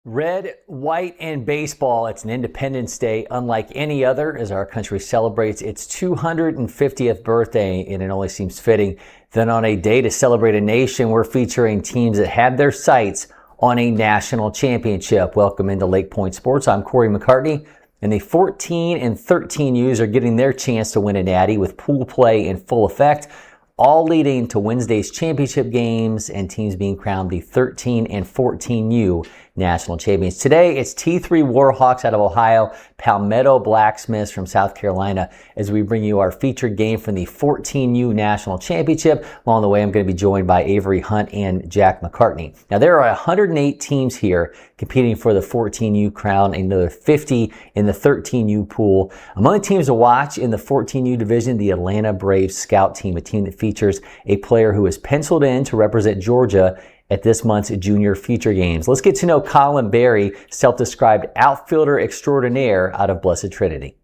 Red, white, and baseball. It's an Independence Day unlike any other as our country celebrates its 250th birthday, and it only seems fitting that on a day to celebrate a nation, we're featuring teams that have their sights on a national championship. Welcome into LakePoint Sports. I'm Cory McCartney, and the 14 and 13 U's are getting their chance to win a natty with pool play in full effect, all leading to Wednesday's championship games and teams being crowned the 13 and 14U national champions. Today, it's T3 Warhawks out of Ohio, Palmetto Blacksmiths from South Carolina, as we bring you our featured game from the 14U national championship. Along the way, I'm going to be joined by Avery Hunt and Jack McCartney. Now, there are 108 teams here competing for the 14U crown, another 50 in the 13U pool. Among the teams to watch in the 14U division, the Atlanta Braves scout team, a team that features a player who is penciled in to represent Georgia at this month's Junior Future Games. Let's get to know Colin Berry, self-described outfielder extraordinaire out of Blessed Trinity.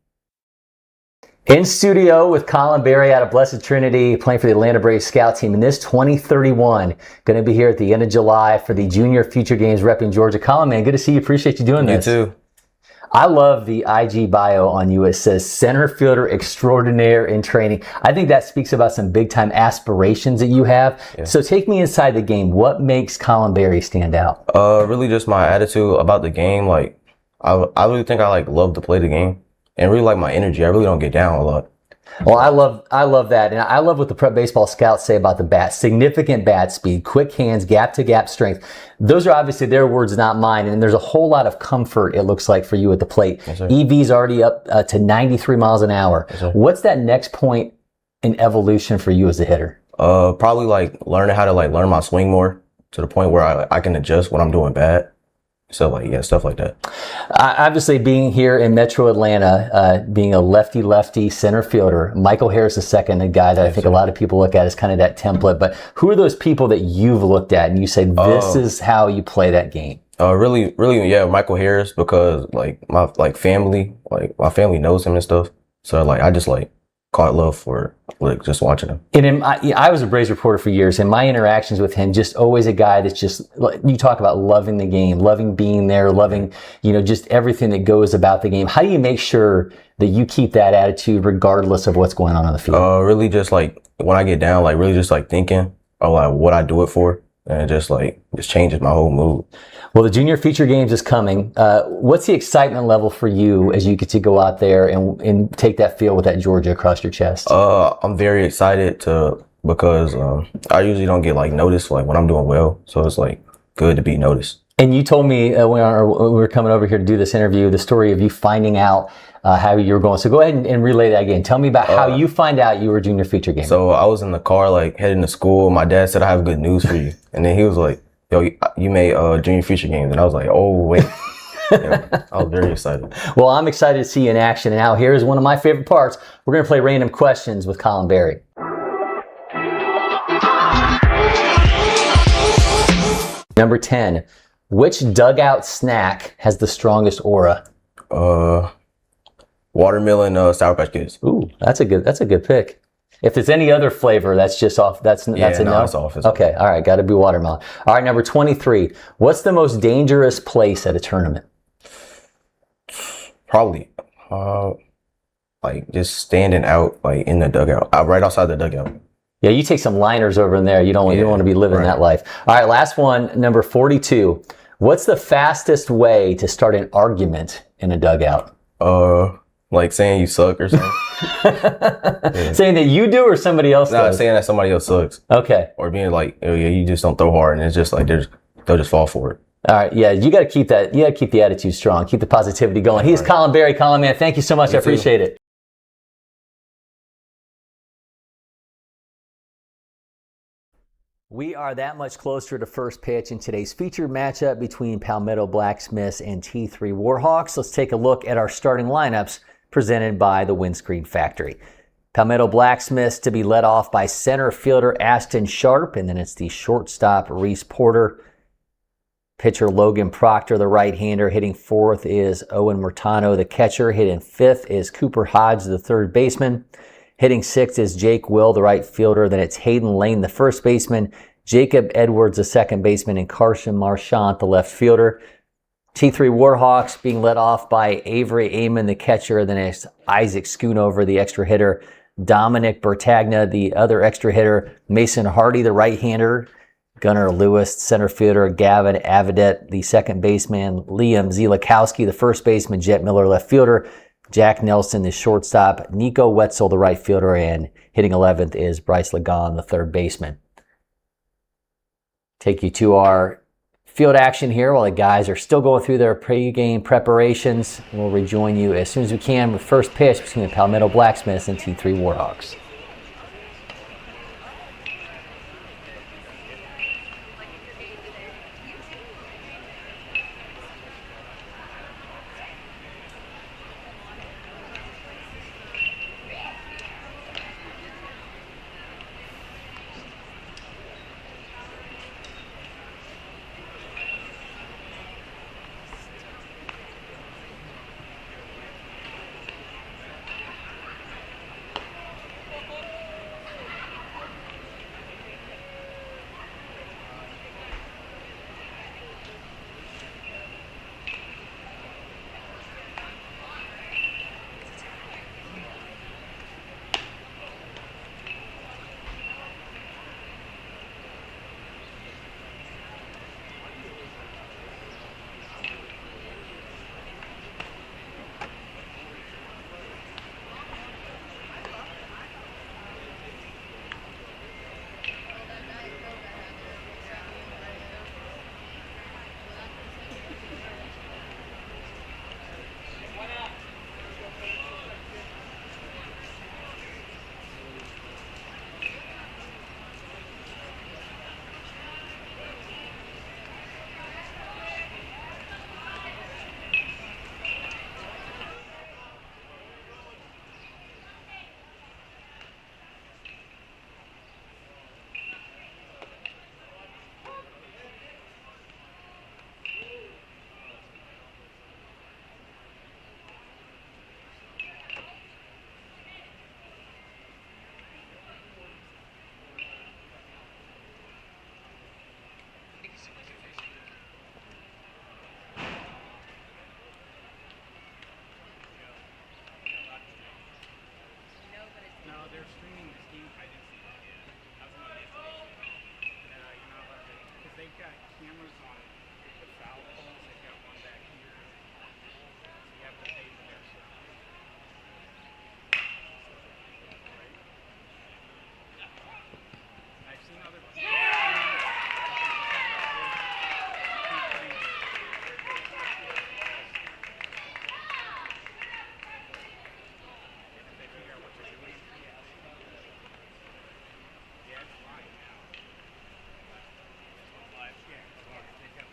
In studio with Colin Berry out of Blessed Trinity, playing for the Atlanta Braves scout team. And this 2031, going to be here at the end of July for the Junior Future Games repping Georgia. Colin, man, good to see you. Appreciate you doing this. You too. I love the IG bio on you. It says center fielder extraordinaire in training. I think that speaks about some big time aspirations that you have. Yeah. So take me inside the game. What makes Colin Berry stand out? Really just my attitude about the game. Like, I really think I love to play the game and really like my energy. I really don't get down a lot. Well, I love that. And I love what the prep baseball scouts say about the bat. Significant bat speed, quick hands, gap to gap strength. Those are obviously their words, not mine. And there's a whole lot of comfort, it looks like, for you at the plate. Yes, EV's already up to 93 miles an hour. Yes, what's that next point in evolution for you as a hitter? Probably learning how to learn my swing more to the point where I can adjust when I'm doing bad. So stuff like that. Obviously, being here in Metro Atlanta, being a lefty center fielder, Michael Harris II, a guy that I think a lot of people look at as kind of that template. But who are those people that you've looked at and you say this is how you play that game? Really, yeah, Michael Harris, because my family, my family knows him and stuff. So I just caught love for just watching him. And I was a Braves reporter for years, and my interactions with him, just always a guy that's just, you talk about loving the game, loving being there, loving, just everything that goes about the game. How do you make sure that you keep that attitude regardless of what's going on the field? Really just when I get down, really just thinking of what I do it for, and it just changes my whole mood. Well, the Junior Feature Games is coming. What's the excitement level for you as you get to go out there and take that field with that Georgia across your chest? I'm very excited because I usually don't get noticed when I'm doing well. So it's good to be noticed. And you told me when we were coming over here to do this interview, the story of you finding out how you were going. So go ahead and relay that again. Tell me about how you find out you were a Junior Feature Gamer. So I was in the car heading to school. My dad said, "I have good news for you," and then he was like, "Yo, you made Junior Feature Games," and I was like, "Oh wait." Yeah, I was very excited. Well, I'm excited to see you in action. And now here's one of my favorite parts. We're going to play random questions with Colin Berry. Number 10. Which dugout snack has the strongest aura? Watermelon Sour Patch Kids. Ooh, that's a good pick. If it's any other flavor, that's just off. That's a no. It's off. Okay, all right, got to be watermelon. All right, number 23. What's the most dangerous place at a tournament? Probably, just standing out in the dugout, right outside the dugout. Yeah, you take some liners over in there. You don't want to be living that life. All right, last one, number 42. What's the fastest way to start an argument in a dugout? Saying you suck or something. Yeah. Saying that you do or somebody else does? Saying that somebody else sucks. Okay. Or being oh yeah, you just don't throw hard, and it's just they'll just fall for it. All right, yeah, you got to keep that. You got to keep the attitude strong, keep the positivity going. He's Colin Berry. Colin, man, thank you so much. I appreciate it. We are that much closer to first pitch in today's featured matchup between Palmetto Blacksmiths and T3 Warhawks. Let's take a look at our starting lineups presented by the Windscreen Factory. Palmetto Blacksmiths to be led off by center fielder Aston Sharp, and then it's the shortstop Reese Porter. Pitcher Logan Proctor, the right-hander. Hitting fourth is Owen Murtano, the catcher. Hitting fifth is Cooper Hodge, the third baseman. Hitting sixth is Jake Will, the right fielder. Then it's Hayden Lane, the first baseman. Jacob Edwards, the second baseman. And Carson Marchant, the left fielder. T3 Warhawks being led off by Avery Amon, the catcher. Then it's Isaac Schoonover, the extra hitter. Dominic Bertagna, the other extra hitter. Mason Hardy, the right-hander. Gunnar Lewis, center fielder. Gavin Avidet, the second baseman. Liam Zielikowski, the first baseman. Jet Miller, left fielder. Jack Nelson, the shortstop. Nico Wetzel, the right fielder. And hitting 11th is Bryce Lagon, the third baseman. Take you to our field action here while the guys are still going through their pre-game preparations. We'll rejoin you as soon as we can with first pitch between the Palmetto Blacksmiths and T3 Warhawks. They're streaming this game. I didn't see that yet. I was not yesterday. You're not allowed to, because they've got cameras on the foul poles. They've got one back here. So you have to pay for their stuff. Right? I've seen other people. Yeah, it's fine now. Live, yeah, as long as they have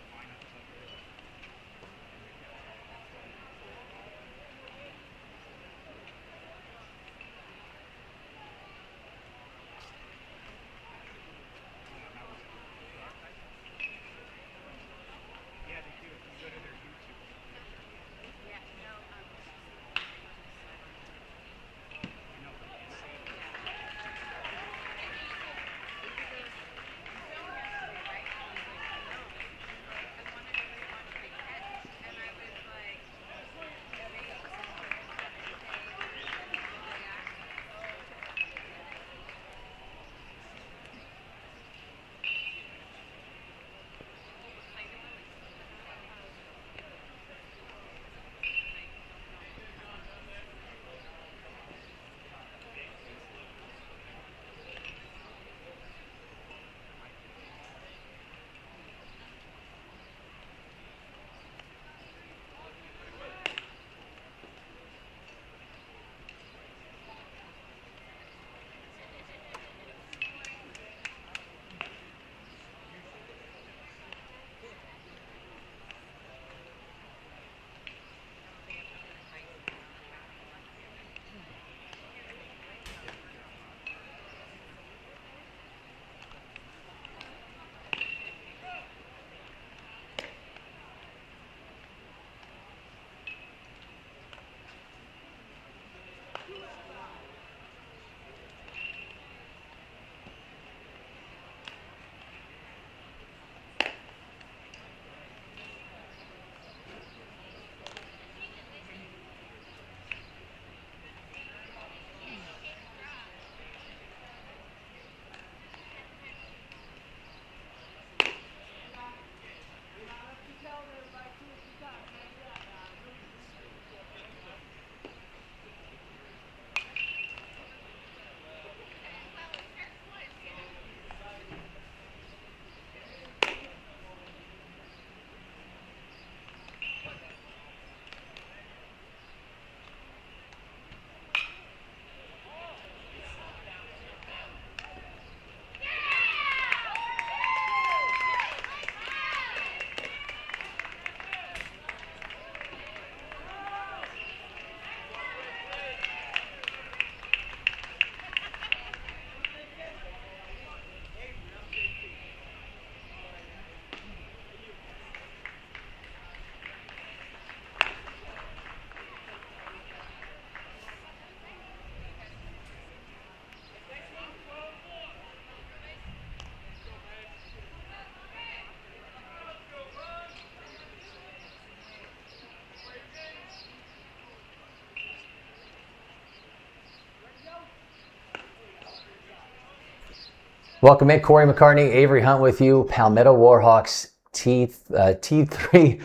Welcome in, Cory McCartney, Avery Hunt with you. Palmetto Warhawks, T3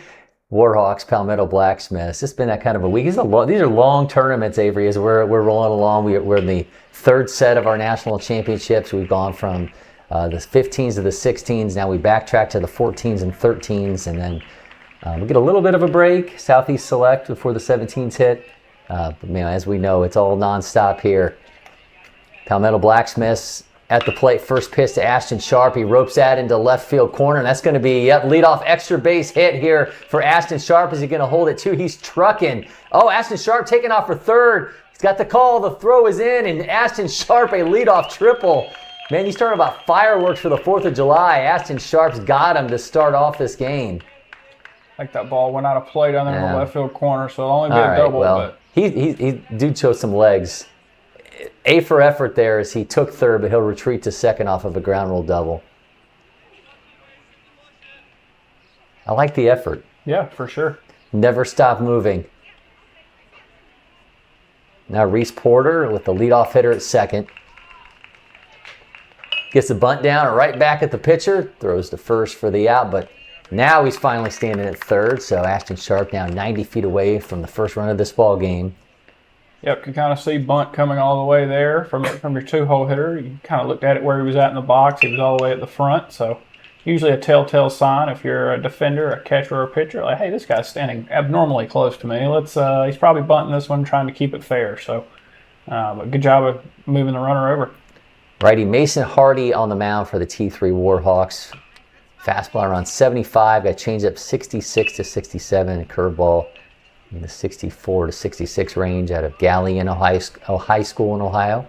Warhawks, Palmetto Blacksmiths. It's been that kind of a week. These are long tournaments, Avery, as we're rolling along. We're in the third set of our national championships. We've gone from the 15s to the 16s. Now we backtrack to the 14s and 13s, and then we get a little bit of a break, Southeast Select, before the 17s hit. But man, as we know, it's all nonstop here. Palmetto Blacksmiths at the plate, first pitch to Ashton Sharp. He ropes that into left field corner, and that's going to be leadoff extra base hit here for Ashton Sharp. Is he going to hold it too? He's trucking. Oh, Ashton Sharp taking off for third. He's got the call. The throw is in, and Ashton Sharp a leadoff triple. Man, you started about fireworks for the 4th of July. Ashton Sharp's got him to start off this game. I think that ball went out of play down there in the left field corner, so it'll only be a double. Well, but he dude showed some legs. A for effort there as he took third, but he'll retreat to second off of a ground rule double. I like the effort. Yeah, for sure. Never stop moving. Now Reese Porter with the leadoff hitter at second. Gets the bunt down right back at the pitcher. Throws to first for the out, but now he's finally standing at third. So Ashton Sharp now 90 feet away from the first run of this ball game. Yep, can kind of see bunt coming all the way there from your two-hole hitter. You kind of looked at it where he was at in the box. He was all the way at the front, so usually a telltale sign if you're a defender, a catcher, or a pitcher. Like, hey, this guy's standing abnormally close to me. He's probably bunting this one, trying to keep it fair. So, but good job of moving the runner over. Righty Mason Hardy on the mound for the T3 Warhawks. Fastball around 75, got changed up 66 to 67, a curveball in the 64 to 66 range out of Gallien, High School in Ohio.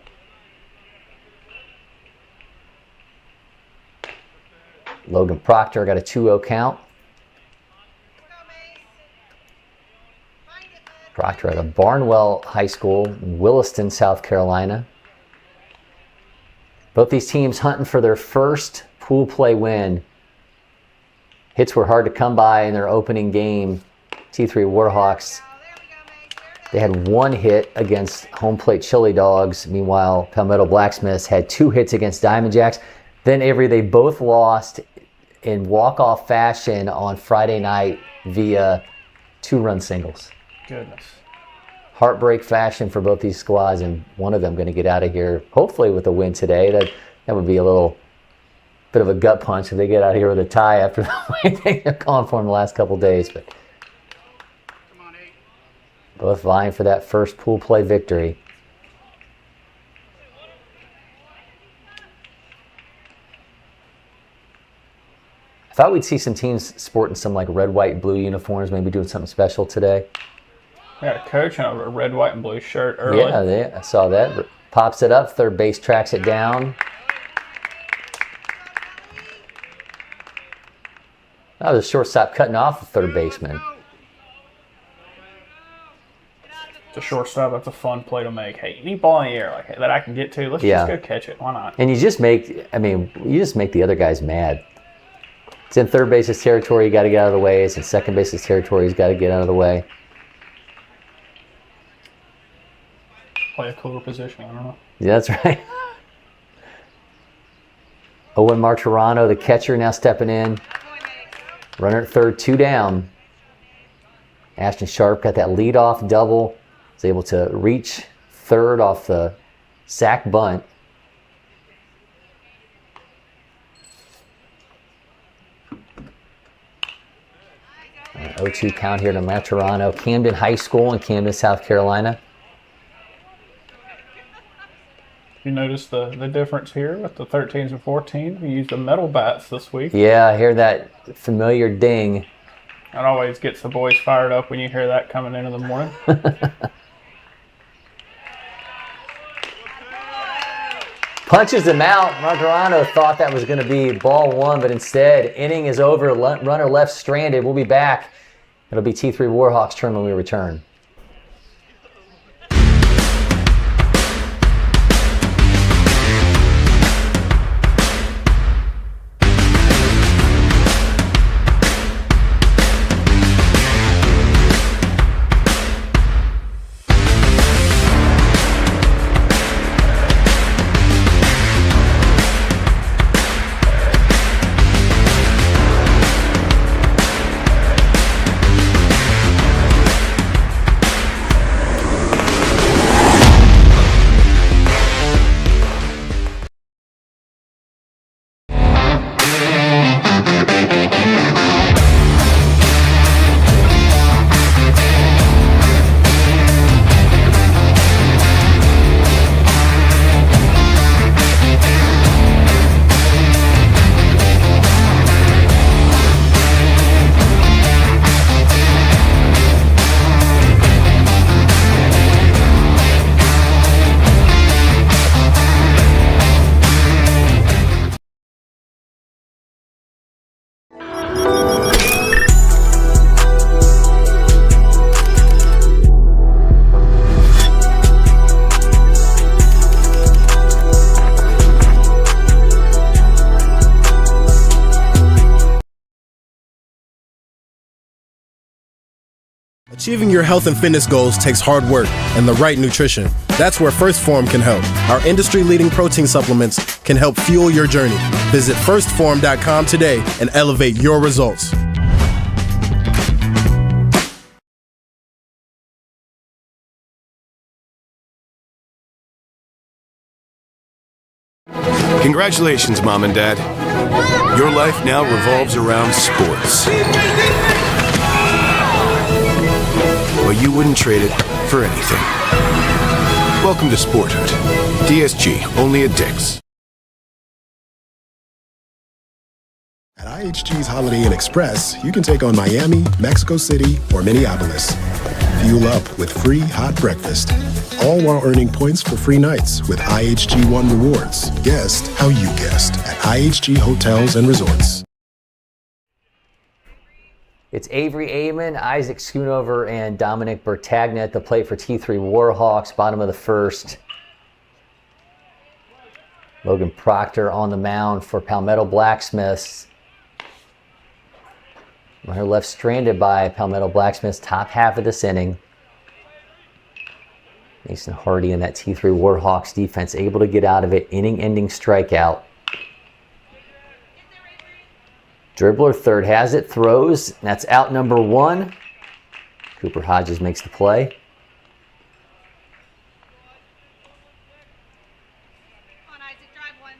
Logan Proctor got a 2-0 count. Proctor out of Barnwell High School in Williston, South Carolina. Both these teams hunting for their first pool play win. Hits were hard to come by in their opening game. T3 Warhawks, they had one hit against home plate Chili Dogs. Meanwhile, Palmetto Blacksmiths had 2 hits against Diamond Jacks. Then Avery, they both lost in walk-off fashion on Friday night via 2-run singles. Goodness. Heartbreak fashion for both these squads, and one of them going to get out of here, hopefully with a win today. That would be a little bit of a gut punch if they get out of here with a tie after the way they've gone for them the last couple days. But both vying for that first pool play victory. I thought we'd see some teams sporting some like red, white, and blue uniforms, maybe doing something special today. We got a coach in a red, white, and blue shirt early. Yeah, I saw that. Pops it up, third base tracks it down. That was a shortstop cutting off the third baseman. The shortstop, that's a fun play to make. Hey, any ball in the air like that I can get to, let's just go catch it. Why not? And you just make the other guys mad. It's in third base's territory, you got to get out of the way. It's in second base's territory, he's got to get out of the way. Play a cooler position, I don't know. Yeah, that's right. Owen Martirano, the catcher, now stepping in. Runner at third, 2 down. Ashton Sharp got that leadoff double. Was able to reach third off the sack bunt. 0-2 count here to Martirano. Camden High School in Camden, South Carolina. You notice the difference here with the 13s and 14s? We used the metal bats this week. Yeah, I hear that familiar ding. That always gets the boys fired up when you hear that coming in the morning. Punches him out. Martirano thought that was going to be ball 1, but instead, inning is over. Runner left stranded. We'll be back. It'll be T3 Warhawks' turn when we return. Achieving your health and fitness goals takes hard work and the right nutrition. That's where First Form can help. Our industry-leading protein supplements can help fuel your journey. Visit firstform.com today and elevate your results. Congratulations, Mom and Dad. Your life now revolves around sports. But you wouldn't trade it for anything. Welcome to Sporthood. DSG, only at Dick's. At IHG's Holiday Inn Express, you can take on Miami, Mexico City, or Minneapolis. Fuel up with free hot breakfast, all while earning points for free nights with IHG One Rewards. Guest how you guessed at IHG Hotels and Resorts. It's Avery Amon, Isaac Schoonover, and Dominic Bertagna at the plate for T3 Warhawks, bottom of the first. Logan Proctor on the mound for Palmetto Blacksmiths. Runner left stranded by Palmetto Blacksmiths, top half of this inning. Mason Hardy and that T3 Warhawks defense able to get out of it. Inning-ending strikeout. Dribbler third has it, throws, and that's out number one. Cooper Hodges makes the play. Come on, Isaac, drive one.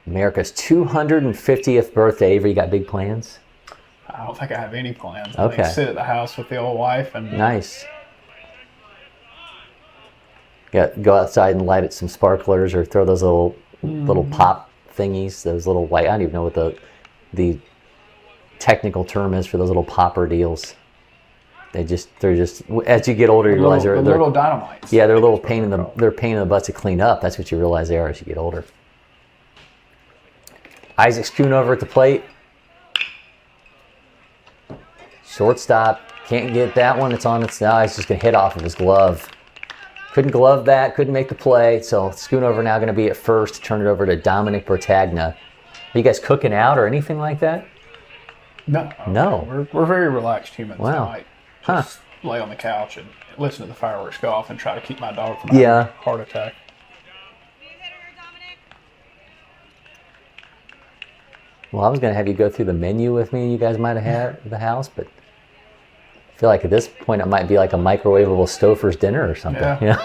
America's 250th birthday. Avery, you got big plans? I don't think I have any plans. Okay. I think sit at the house with the old wife and Nice. Go outside and light it some sparklers or throw those little pop thingies, those little white, I don't even know what the technical term is for those little popper deals. They're just as you get older you realize they're little dynamites. Yeah, they're a little pain in the butt to clean up. That's what you realize they are as you get older. Isaac Schoonover at the plate. Shortstop can't get that one. It's on its now. He's just gonna hit off of his glove. Couldn't glove that, couldn't make the play. So Schoonover now going to be at first, turn it over to Dominic Bertagna. Are you guys cooking out or anything like that? No. We're very relaxed humans. Wow. Tonight. Just lay on the couch and listen to the fireworks go off and try to keep my dog from having a heart attack. Well, I was going to have you go through the menu with me you guys might have had at the house, but I feel like at this point it might be like a microwavable Stouffer's dinner or something. Yeah.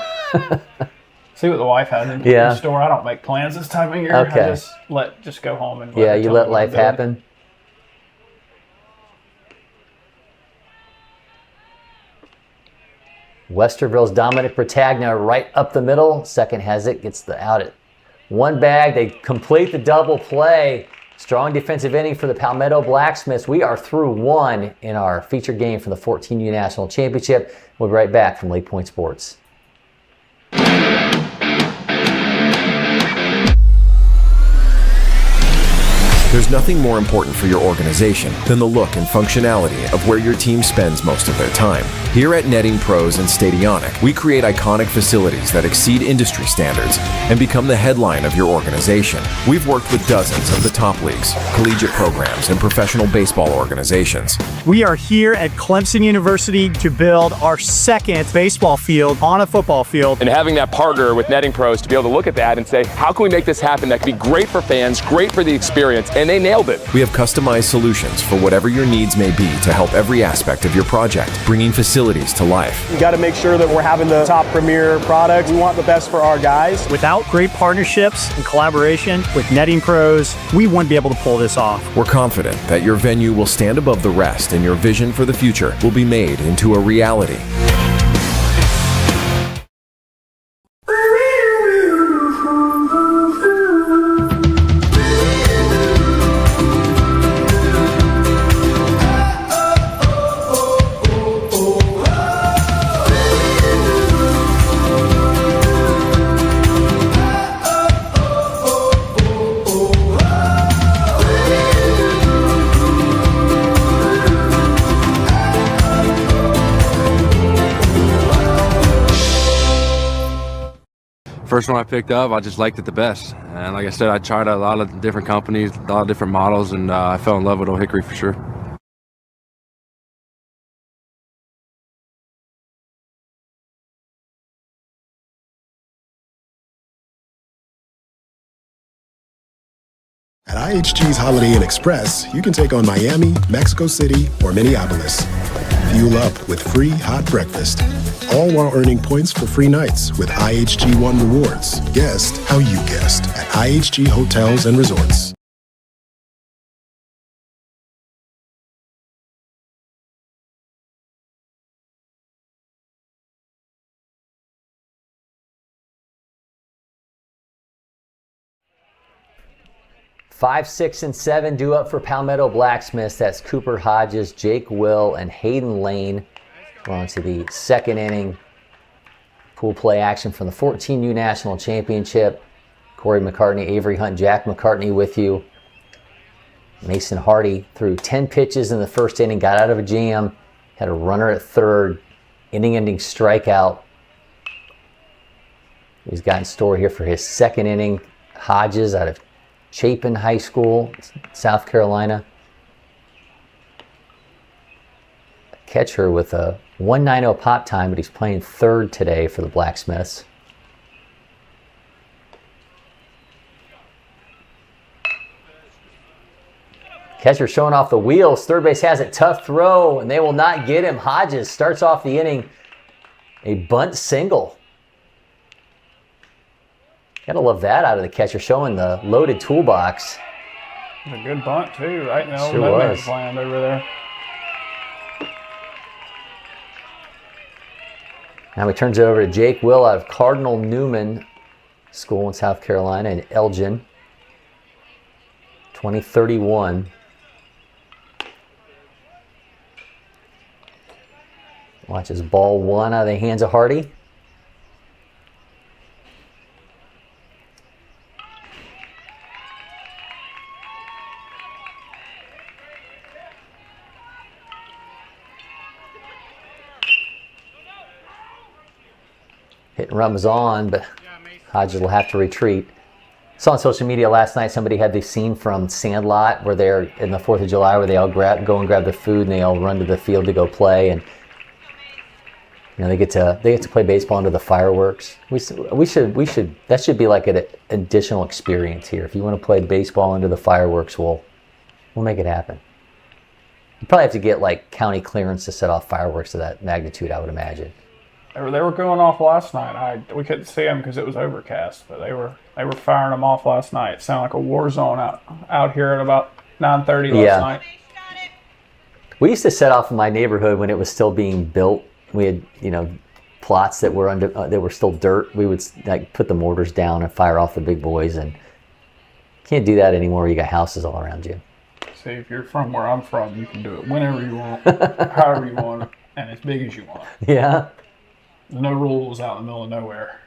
See what the wife has in the store. I don't make plans this time of year. Okay. I just go home and you let life happen. Westerville's Dominic Bertagna right up the middle. Second has it, gets the out at one bag. They complete the double play. Strong defensive inning for the Palmetto Blacksmiths. We are through one in our feature game for the 14U National Championship. We'll be right back from LakePoint Sports. There's nothing more important for your organization than the look and functionality of where your team spends most of their time. Here at Netting Pros and Stadionic, we create iconic facilities that exceed industry standards and become the headline of your organization. We've worked with dozens of the top leagues, collegiate programs, and professional baseball organizations. We are here at Clemson University to build our second baseball field on a football field. And having that partner with Netting Pros to be able to look at that and say, how can we make this happen that can be great for fans, great for the experience, and they nailed it. We have customized solutions for whatever your needs may be to help every aspect of your project, bringing facilities to life. We got to make sure that we're having the top premier product. We want the best for our guys. Without great partnerships and collaboration with Netting Pros, we wouldn't be able to pull this off. We're confident that your venue will stand above the rest and your vision for the future will be made into a reality. First one I picked up, I just liked it the best. And like I said, I tried a lot of different companies, a lot of different models, and I fell in love with Old Hickory for sure. IHG's Holiday Inn Express, you can take on Miami, Mexico City, or Minneapolis. Fuel up with free hot breakfast, all while earning points for free nights with IHG One Rewards. Guest how you guessed at IHG Hotels and Resorts. Five, 6, and 7 due up for Palmetto Blacksmiths. That's Cooper Hodges, Jake Will, and Hayden Lane. We're on to the second inning. Pool play action from the 14U National Championship. Cory McCartney, Avery Hunt, Jack McCartney with you. Mason Hardy threw 10 pitches in the first inning, got out of a jam, had a runner at third, inning-ending strikeout. He's got in store here for his second inning. Hodges out of Chapin High School, South Carolina. Catcher with a 1.90 pop time, but he's playing third today for the Blacksmiths. Catcher showing off the wheels. Third base has it. Tough throw, and they will not get him. Hodges starts off the inning. A bunt single. Gotta love that out of the catcher, showing the loaded toolbox. It was a good bunt, too, right in the old Sure no was. man's land over there. Now he turns it over to Jake Will out of Cardinal Newman School in South Carolina in Elgin. 2031. Watches ball one out of the hands of Hardy. Hit and run was on, but Hodges will have to retreat. Saw on social media last night somebody had this scene from Sandlot where they're in the 4th of July where they all go and grab the food and they all run to the field to go play, and you know they get to play baseball under the fireworks. We should that should be like an additional experience here. If you want to play baseball under the fireworks, we'll make it happen. You probably have to get like county clearance to set off fireworks of that magnitude, I would imagine. They were going off last night. We couldn't see them because it was overcast, but they were firing them off last night. It sounded like a war zone out here at about 9:30 last night. We used to set off in my neighborhood when it was still being built. We had plots that were that were still dirt. We would like put the mortars down and fire off the big boys, and can't do that anymore. You got houses all around you. See, if you're from where I'm from, you can do it whenever you want, however you want, and as big as you want. Yeah. There's no rules out in the middle of nowhere.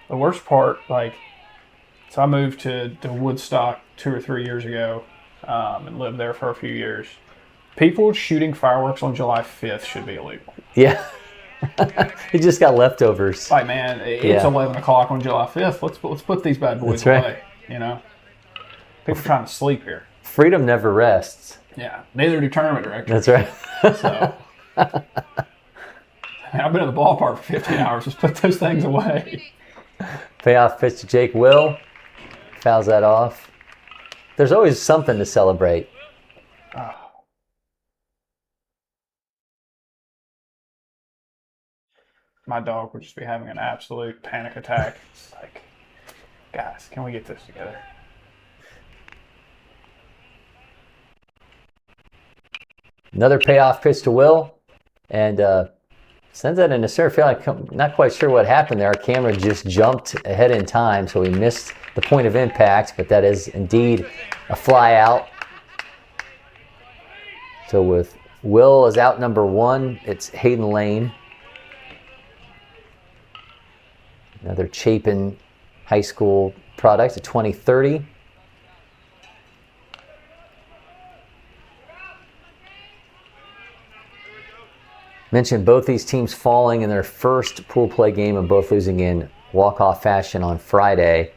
The worst part, so I moved to Woodstock 2 or 3 years ago and lived there for a few years. People shooting fireworks on July 5th should be illegal. Yeah. You just got leftovers. Like, man, it's 11 o'clock on July 5th. Let's put these bad boys away, People are trying to sleep here. Freedom never rests. Yeah, neither do tournament directors. That's right. So, I've been in the ballpark for 15 hours. Let's put those things away. Payoff pitch to Jake Will. Fouls that off. There's always something to celebrate. Oh. My dog would just be having an absolute panic attack. It's like, guys, can we get this together? Another payoff pitch to Will. And sends that into center field. I'm not quite sure what happened there. Our camera just jumped ahead in time, so we missed the point of impact, but that is indeed a fly out. So with Will as out number one, it's Hayden Lane. Another Chapin High School product, a 2030. Mentioned both these teams falling in their first pool play game and both losing in walk-off fashion on Friday.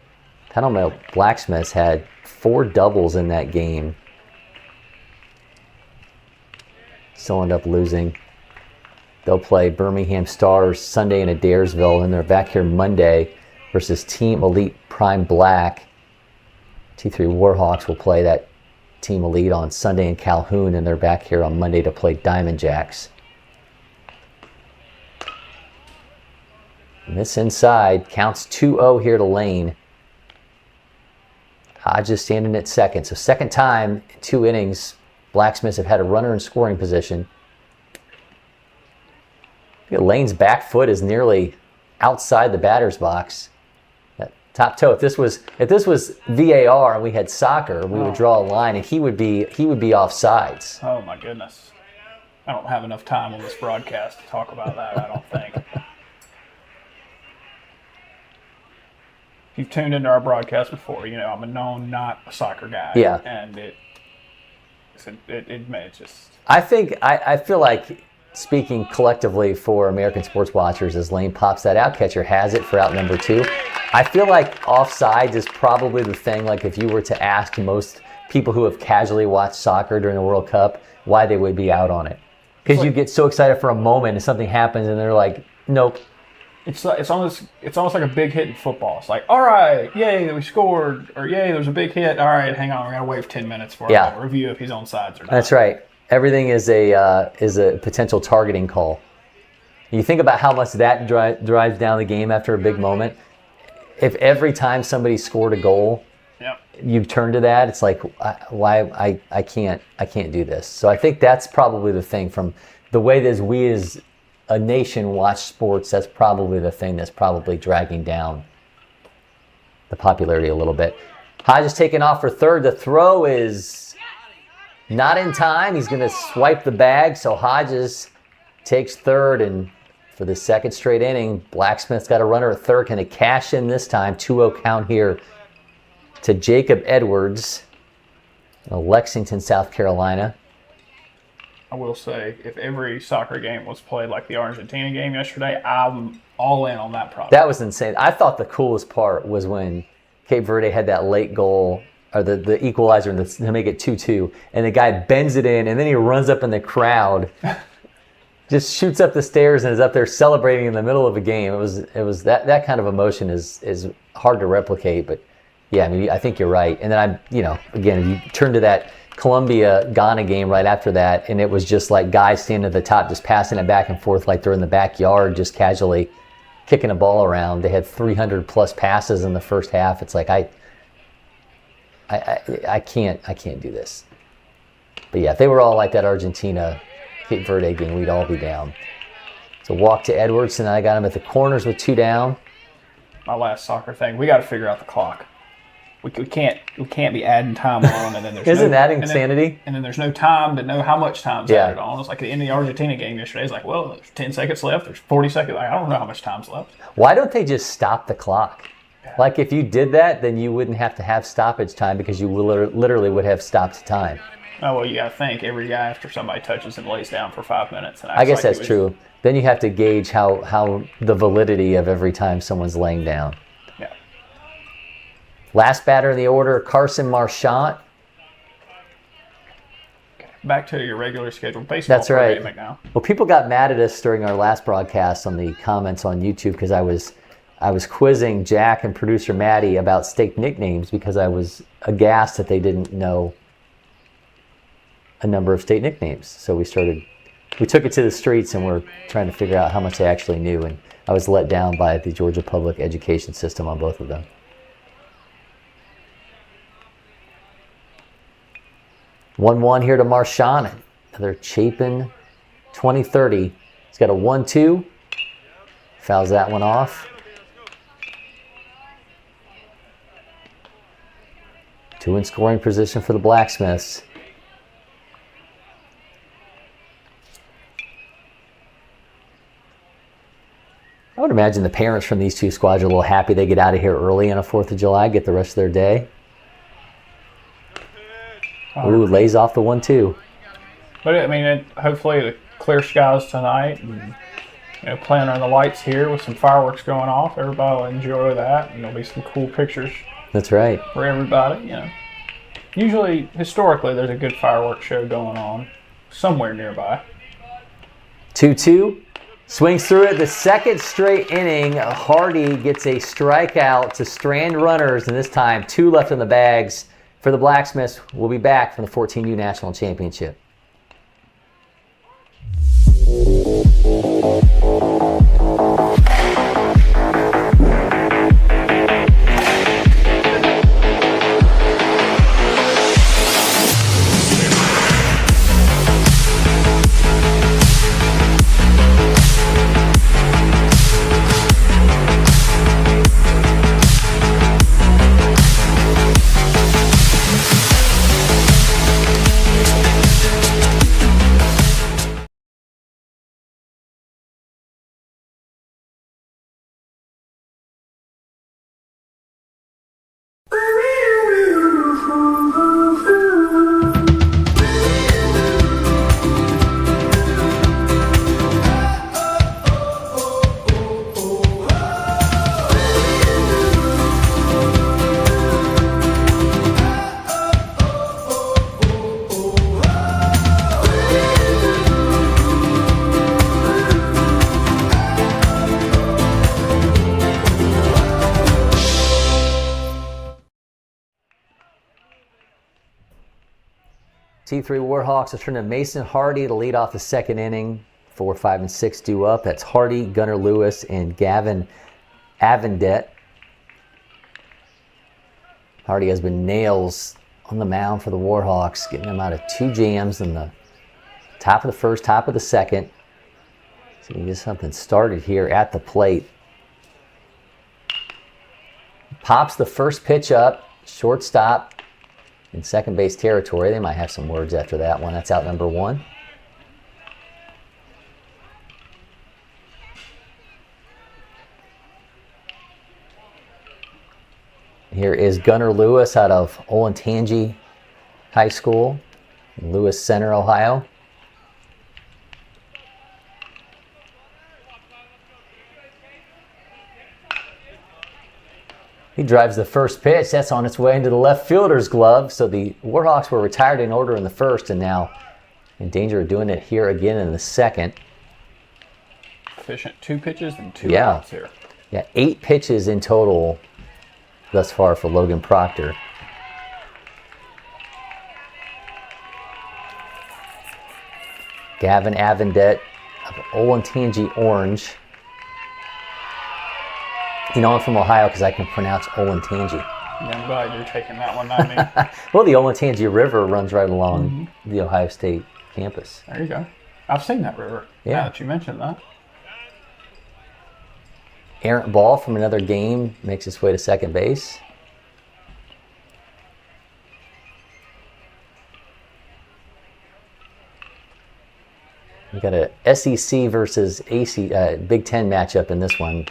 Palmetto Blacksmiths had 4 doubles in that game. Still end up losing. They'll play Birmingham Stars Sunday in Adairsville, and they're back here Monday versus Team Elite Prime Black T3 Warhawks will play that team elite on Sunday in Calhoun, and they're back here on Monday to play Diamond Jacks. And this inside counts 2-0 here to Lane. Hodges standing at second. So second time in 2 innings, Blacksmiths have had a runner in scoring position. Lane's back foot is nearly outside the batter's box. That top toe. If this was VAR and we had soccer, we would draw a line and he would be offsides. Oh my goodness. I don't have enough time on this broadcast to talk about that, I don't think. If you've tuned into our broadcast before, you know I'm a known not a soccer guy. Yeah. And it just. I feel like speaking collectively for American sports watchers, as Lane pops that out, catcher has it for out number 2. I feel like offsides is probably the thing. Like if you were to ask most people who have casually watched soccer during the World Cup why they would be out on it, because you get so excited for a moment and something happens and they're like, nope. It's almost like a big hit in football. It's like, all right, yay, we scored, or yay, there's a big hit. All right, hang on, we gotta wait 10 minutes for a review if he's on sides or not. That's right. Everything is a potential targeting call. You think about how much that drives down the game after a big moment. If every time somebody scored a goal, you turn to that, it's like, why I can't do this. So I think that's probably the thing, from the way that we as a nation watch sports, that's probably the thing that's probably dragging down the popularity a little bit. Hodges taking off for third. The throw is not in time. He's going to swipe the bag, so Hodges takes third, and for the second straight inning, Blacksmith's got a runner at third. Can they cash in this time? 2-0 count here to Jacob Edwards of Lexington, South Carolina. I will say, if every soccer game was played like the Argentina game yesterday, I'm all in on that product. That was insane. I thought the coolest part was when Cape Verde had that late goal, or the equalizer to make it 2-2, and the guy bends it in, and then he runs up in the crowd, just shoots up the stairs and is up there celebrating in the middle of a game. It was that kind of emotion is hard to replicate, but yeah, I mean, I think you're right. And then again, you turn to that Colombia-Ghana game right after that, and it was just like guys standing at the top just passing it back and forth like they're in the backyard, just casually kicking a ball around. They had 300 plus passes in the first half. It's like I can't do this. But yeah, if they were all like that Argentina Cape Verde game, we'd all be down. So walk to Edwards, and I got him at the corners with 2 down. My last soccer thing, we got to figure out the clock. We can't be adding time on, and then there's Isn't that insanity? And then there's no time to know how much time's added on. It's like in the Argentina game yesterday. It's like, well, there's 10 seconds left. There's 40 seconds. Like, I don't know how much time's left. Why don't they just stop the clock? Yeah. Like if you did that, then you wouldn't have to have stoppage time, because you literally would have stopped time. Oh, well, you got to think every guy after somebody touches him lays down for 5 minutes. And I guess that's true. Then you have to gauge how the validity of every time someone's laying down. Yeah. Last batter in the order, Carson Marchant. Back to your regular scheduled baseball. That's right. Now. Well, people got mad at us during our last broadcast on the comments on YouTube, because I was quizzing Jack and producer Maddie about state nicknames, because I was aghast that they didn't know a number of state nicknames. So we took it to the streets, and we're trying to figure out how much they actually knew, and I was let down by the Georgia public education system on both of them. 1-1 here to Marchant. Another Chapin 20-30. He's got a 1-2. Fouls that one off. 2 in scoring position for the Blacksmiths. I would imagine the parents from these two squads are a little happy they get out of here early on a 4th of July, get the rest of their day. Ooh, lays off the 1-2. But I mean, hopefully the clear skies tonight, and playing on the lights here with some fireworks going off. Everybody will enjoy that, and there'll be some cool pictures. That's right. For everybody, Usually, historically, there's a good fireworks show going on somewhere nearby. 2-2. Swings through it the second straight inning. Hardy gets a strikeout to strand runners, and this time 2 left in the bags for the Blacksmiths. We'll be back from the 14U National Championship. T3 Warhawks are turning to Mason Hardy to lead off the second inning. 4, 5, and 6 due up. That's Hardy, Gunnar Lewis, and Gavin Avendet. Hardy has been nails on the mound for the Warhawks, getting them out of 2 jams in the top of the first, top of the second. So we get something started here at the plate. Pops the first pitch up, shortstop in second base territory. They might have some words after that one. That's out number 1. Here is Gunnar Lewis out of Olentangy High School in Lewis Center, Ohio. He drives the first pitch. That's on its way into the left fielder's glove. So the Warhawks were retired in order in the first and now in danger of doing it here again in the second. Efficient 2 pitches and 2 outs here. Yeah, 8 pitches in total thus far for Logan Proctor. Gavin Avendet of Olentangy Orange. You know, I'm from Ohio because I can pronounce Olentangy. Yeah, I'm glad you're taking that one, not me. Well, the Olentangy River runs right along the Ohio State campus. There you go. I've seen that river. Yeah. Now that you mentioned that. Errant ball from another game makes its way to second base. We got a SEC versus Big Ten matchup in this one.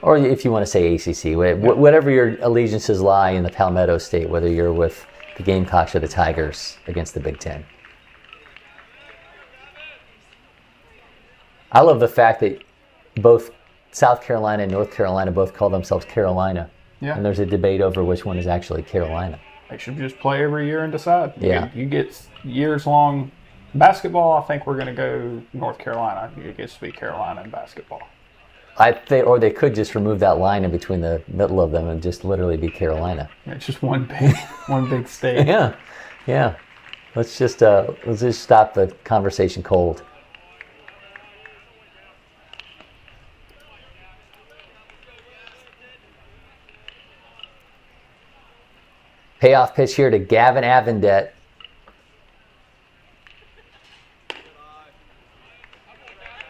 Or if you want to say ACC, whatever your allegiances lie in the Palmetto State, whether you're with the Gamecocks or the Tigers against the Big Ten. I love the fact that both South Carolina and North Carolina both call themselves Carolina. Yeah. And there's a debate over which one is actually Carolina. They should just play every year and decide. Yeah. You get years-long basketball, I think we're going to go North Carolina. It gets to be Carolina in basketball. Or they could just remove that line in between the middle of them and just literally be Carolina. It's just one big state. Yeah. Let's just stop the conversation cold. Payoff pitch here to Gavin Avendet.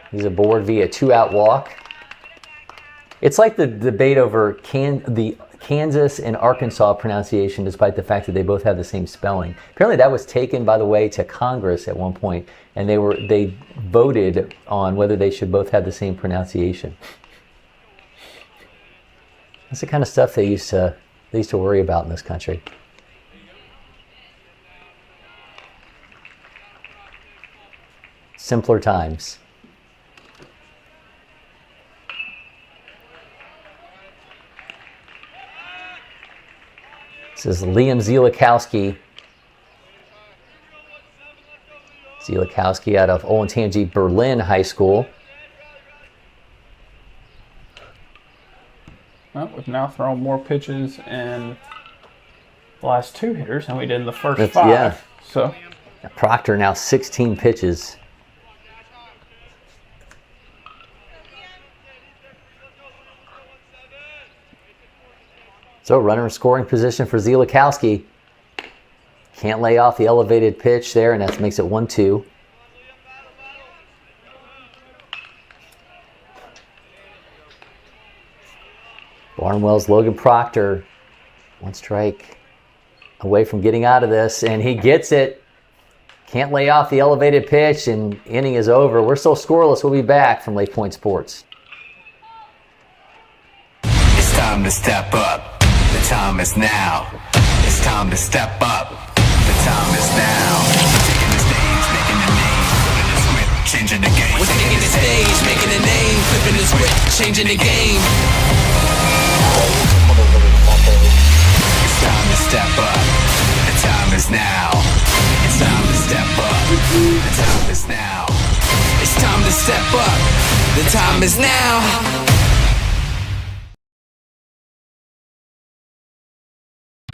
He's aboard via 2-out walk. It's like the debate over the Kansas and Arkansas pronunciation, despite the fact that they both have the same spelling. Apparently that was taken, by the way, to Congress at one point, and they voted on whether they should both have the same pronunciation. That's the kind of stuff they used to worry about in this country. Simpler times. This is Liam Zielikowski. Zielikowski out of Olentangy Berlin High School. Well, we've now thrown more pitches in the last 2 hitters than we did in the first 5. Yeah. So Proctor now 16 pitches. So runner in scoring position for Zielikowski. Can't lay off the elevated pitch there, and that makes it 1-2. Barnwell's Logan Proctor, 1 strike away from getting out of this, and he gets it. Can't lay off the elevated pitch, and inning is over. We're still scoreless. We'll be back from LakePoint Sports. It's time to step up. The time is now. It's time to step up. The time is now. Taking the stage, making a name, flipping the script, changing the game. We're taking the stage, making a name, flipping the script, changing the game. It's time to step up. The time is now. It's time to step up. The time is now. It's time to step up. The time is now.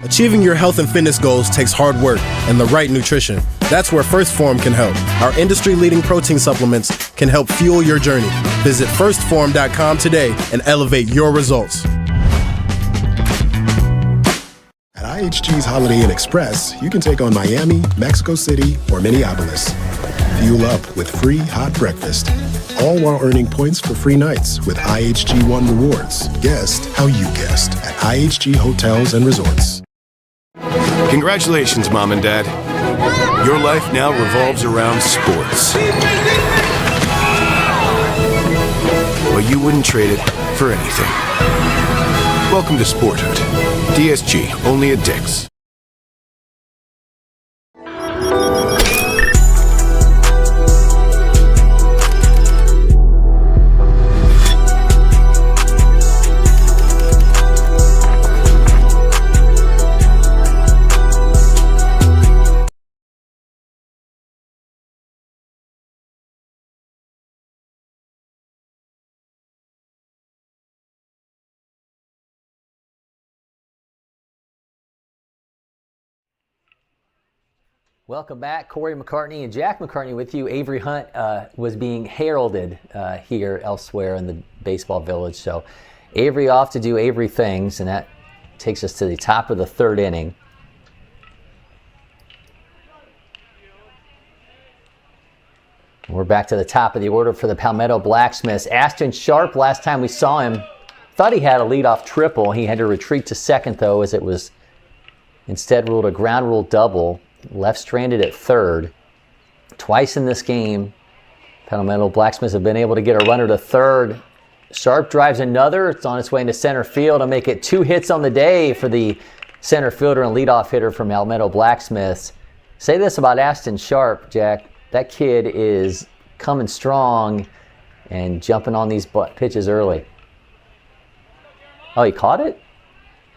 Achieving your health and fitness goals takes hard work and the right nutrition. That's where First Form can help. Our industry-leading protein supplements can help fuel your journey. Visit firstform.com today and elevate your results. At IHG's Holiday Inn Express, you can take on Miami, Mexico City, or Minneapolis. Fuel up with free hot breakfast, all while earning points for free nights with IHG One Rewards. Guest how you guessed at IHG Hotels and Resorts. Congratulations, Mom and Dad. Your life now revolves around sports. But you wouldn't trade it for anything. Welcome to Sporthood. DSG, only at Dick's. Welcome back. Cory McCartney and Jack McCartney with you. Avery Hunt was being heralded here elsewhere in the baseball village. So Avery off to do Avery things, and that takes us to the top of the 3rd inning. We're back to the top of the order for the Palmetto Blacksmiths. Ashton Sharp, last time we saw him, thought he had a leadoff triple. He had to retreat to second, though, as it was instead ruled a ground rule double. Left stranded at third. Twice in this game, Palmetto Blacksmiths have been able to get a runner to third. Sharp drives another. It's on its way into center field to make it 2 hits on the day for the center fielder and leadoff hitter from Palmetto Blacksmiths. Say this about Ashton Sharp, Jack. That kid is coming strong and jumping on these pitches early. Oh, he caught it?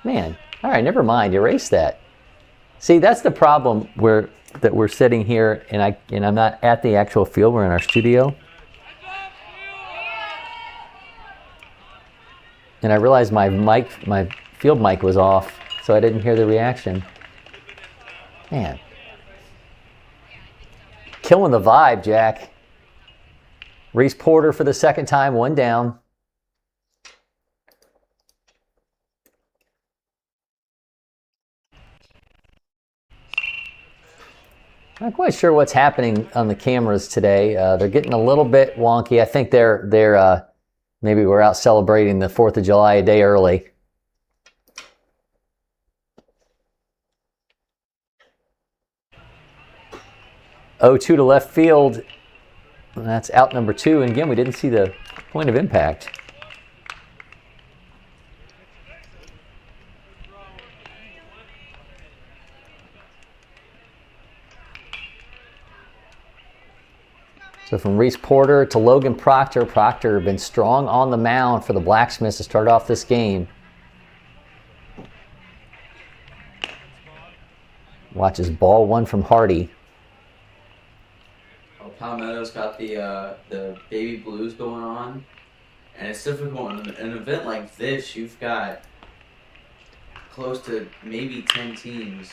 Man, all right, never mind. Erase that. See, that's the problem that we're sitting here, and I'm not at the actual field. We're in our studio. And I realized my field mic was off, so I didn't hear the reaction. Man. Killing the vibe, Jack. Reese Porter for the 2nd time, 1 down. Not quite sure what's happening on the cameras today. They're getting a little bit wonky. I think they're maybe we're out celebrating the 4th of July a day early. Oh, 2 to left field. That's out number 2. And again, we didn't see the point of impact. So from Reese Porter to Logan Proctor. Proctor been strong on the mound for the Blacksmiths to start off this game. Watches ball 1 from Hardy. Palmetto's got the baby blues going on, and it's difficult in an event like this. You've got close to maybe 10 teams.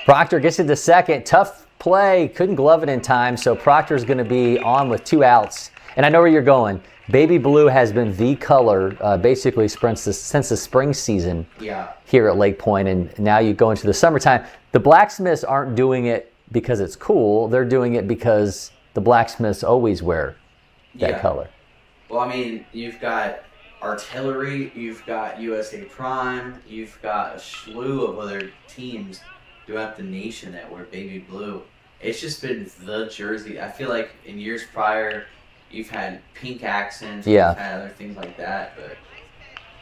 Proctor gets it to second. Tough play. Couldn't glove it in time, so Proctor's going to be on with 2 outs. And I know where you're going. Baby blue has been the color basically since the spring season here at LakePoint, and now you go into the summertime. The Blacksmiths aren't doing it because it's cool. They're doing it because the Blacksmiths always wear that color. Well, I mean, you've got Artillery, you've got USA Prime, you've got a slew of other teams throughout the nation that wear baby blue. It's just been the jersey. I feel like in years prior, you've had pink accents, you've had other things like that, but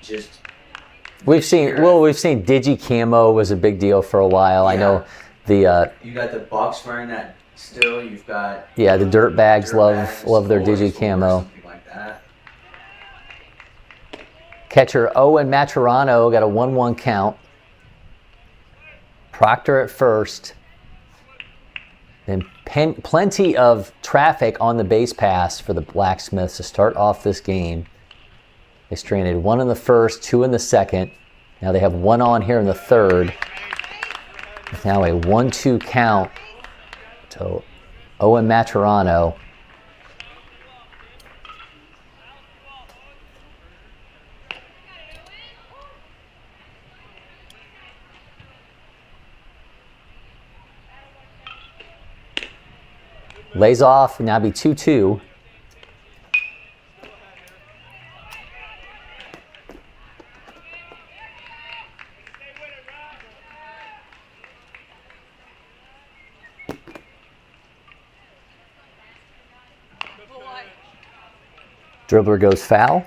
just we've seen Digi Camo was a big deal for a while. I know the you got the Bucks wearing that still. You've got the Dirtbags love their Digi Camo. Something like that. Catcher Owen Maturano got a 1-1 count. Proctor at first. Then plenty of traffic on the base pass for the Blacksmiths to start off this game. They stranded 1 in the first, 2 in the second. Now they have 1 on here in the third. It's now a 1-2 count to Owen Maturano. Lays off, now be 2-2. Dribbler goes foul.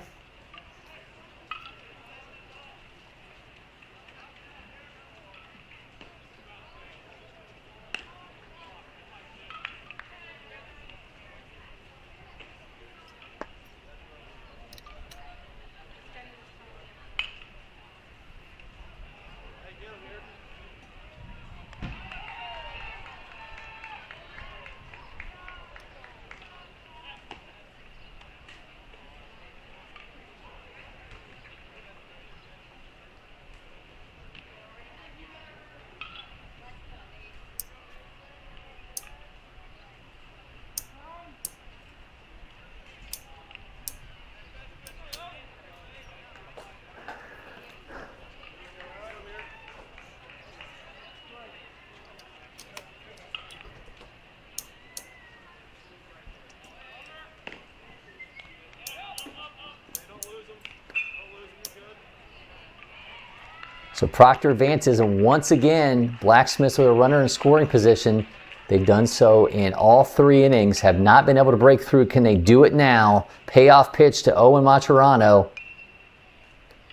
So Proctor advances, and once again, Blacksmiths with a runner in scoring position. They've done so in all 3 innings, have not been able to break through. Can they do it now? Payoff pitch to Owen Maturano.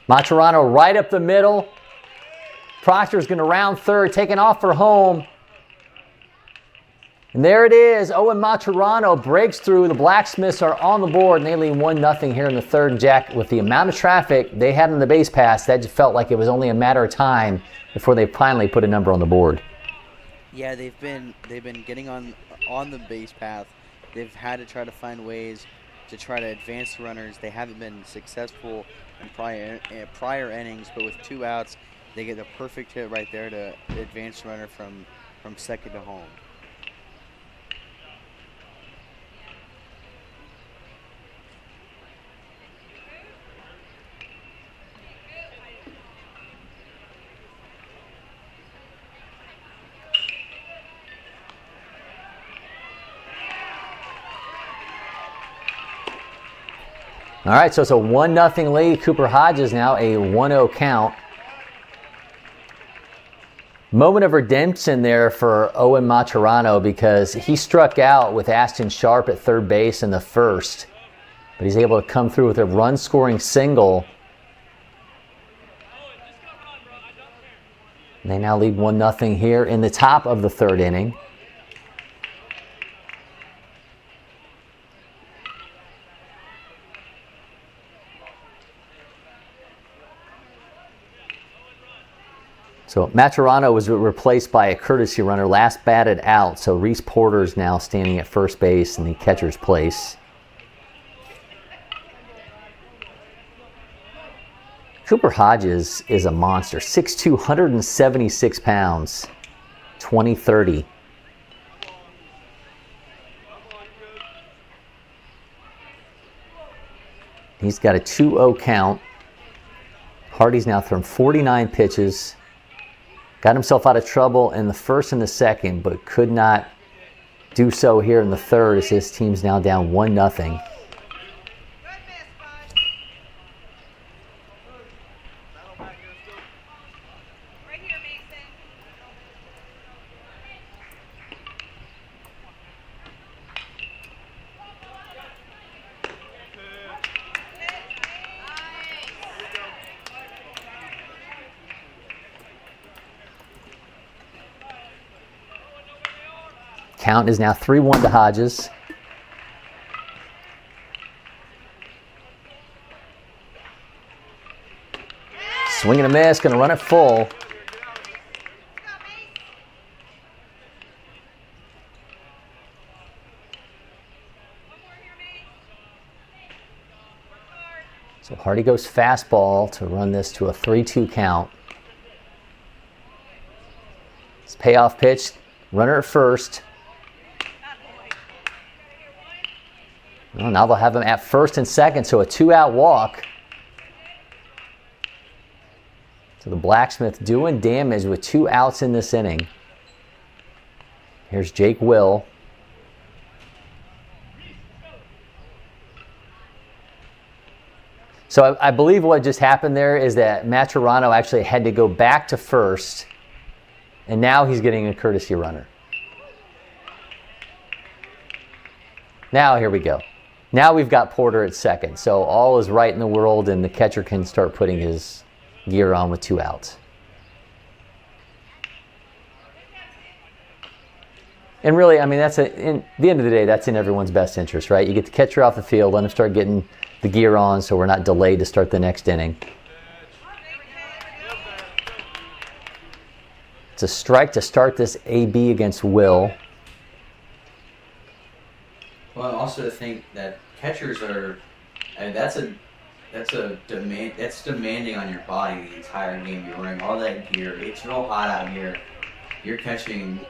Maturano right up the middle. Proctor's going to round third, taking off for home. And there it is. Owen Maturano breaks through. The Blacksmiths are on the board, and they lead 1-0 here in the third. Jack, with the amount of traffic they had on the base pass, that just felt like it was only a matter of time before they finally put a number on the board. Yeah, they've been getting on the base path. They've had to try to find ways to try to advance the runners. They haven't been successful in prior innings, but with 2 outs, they get the perfect hit right there to advance the runner from second to home. All right, so it's a 1-0 lead. Cooper Hodges now a 1-0 count. Moment of redemption there for Owen Maturano because he struck out with Ashton Sharp at third base in the first, but he's able to come through with a run-scoring single. They now lead 1-0 here in the top of the third inning. So Maturano was replaced by a courtesy runner, last batted out. So Reese Porter's now standing at first base in the catcher's place. Cooper Hodges is a monster. 6'2", 176 pounds, 20-30. He's got a 2-0 count. Hardy's now thrown 49 pitches. Got himself out of trouble in the first and the second, but could not do so here in the third as his team's now down 1-0. Count is now 3-1 to Hodges. Swing and a miss, going to run it full. So Hardy goes fastball to run this to a 3-2 count. It's payoff pitch, runner at first. Well, now they'll have him at first and second, so a 2-out walk. So the Blacksmiths doing damage with 2 outs in this inning. Here's Jake Will. So I believe what just happened there is that Maturano actually had to go back to first, and now he's getting a courtesy runner. Now here we go. Now we've got Porter at second, so all is right in the world, and the catcher can start putting his gear on with 2 outs. And really, I mean, in the end of the day, that's in everyone's best interest, right? You get the catcher off the field, let him start getting the gear on so we're not delayed to start the next inning. It's a strike to start this AB against Will. Well, also to think that catchers are, I mean, that's demanding on your body the entire game. You're wearing all that gear. It's real hot out here. You're catching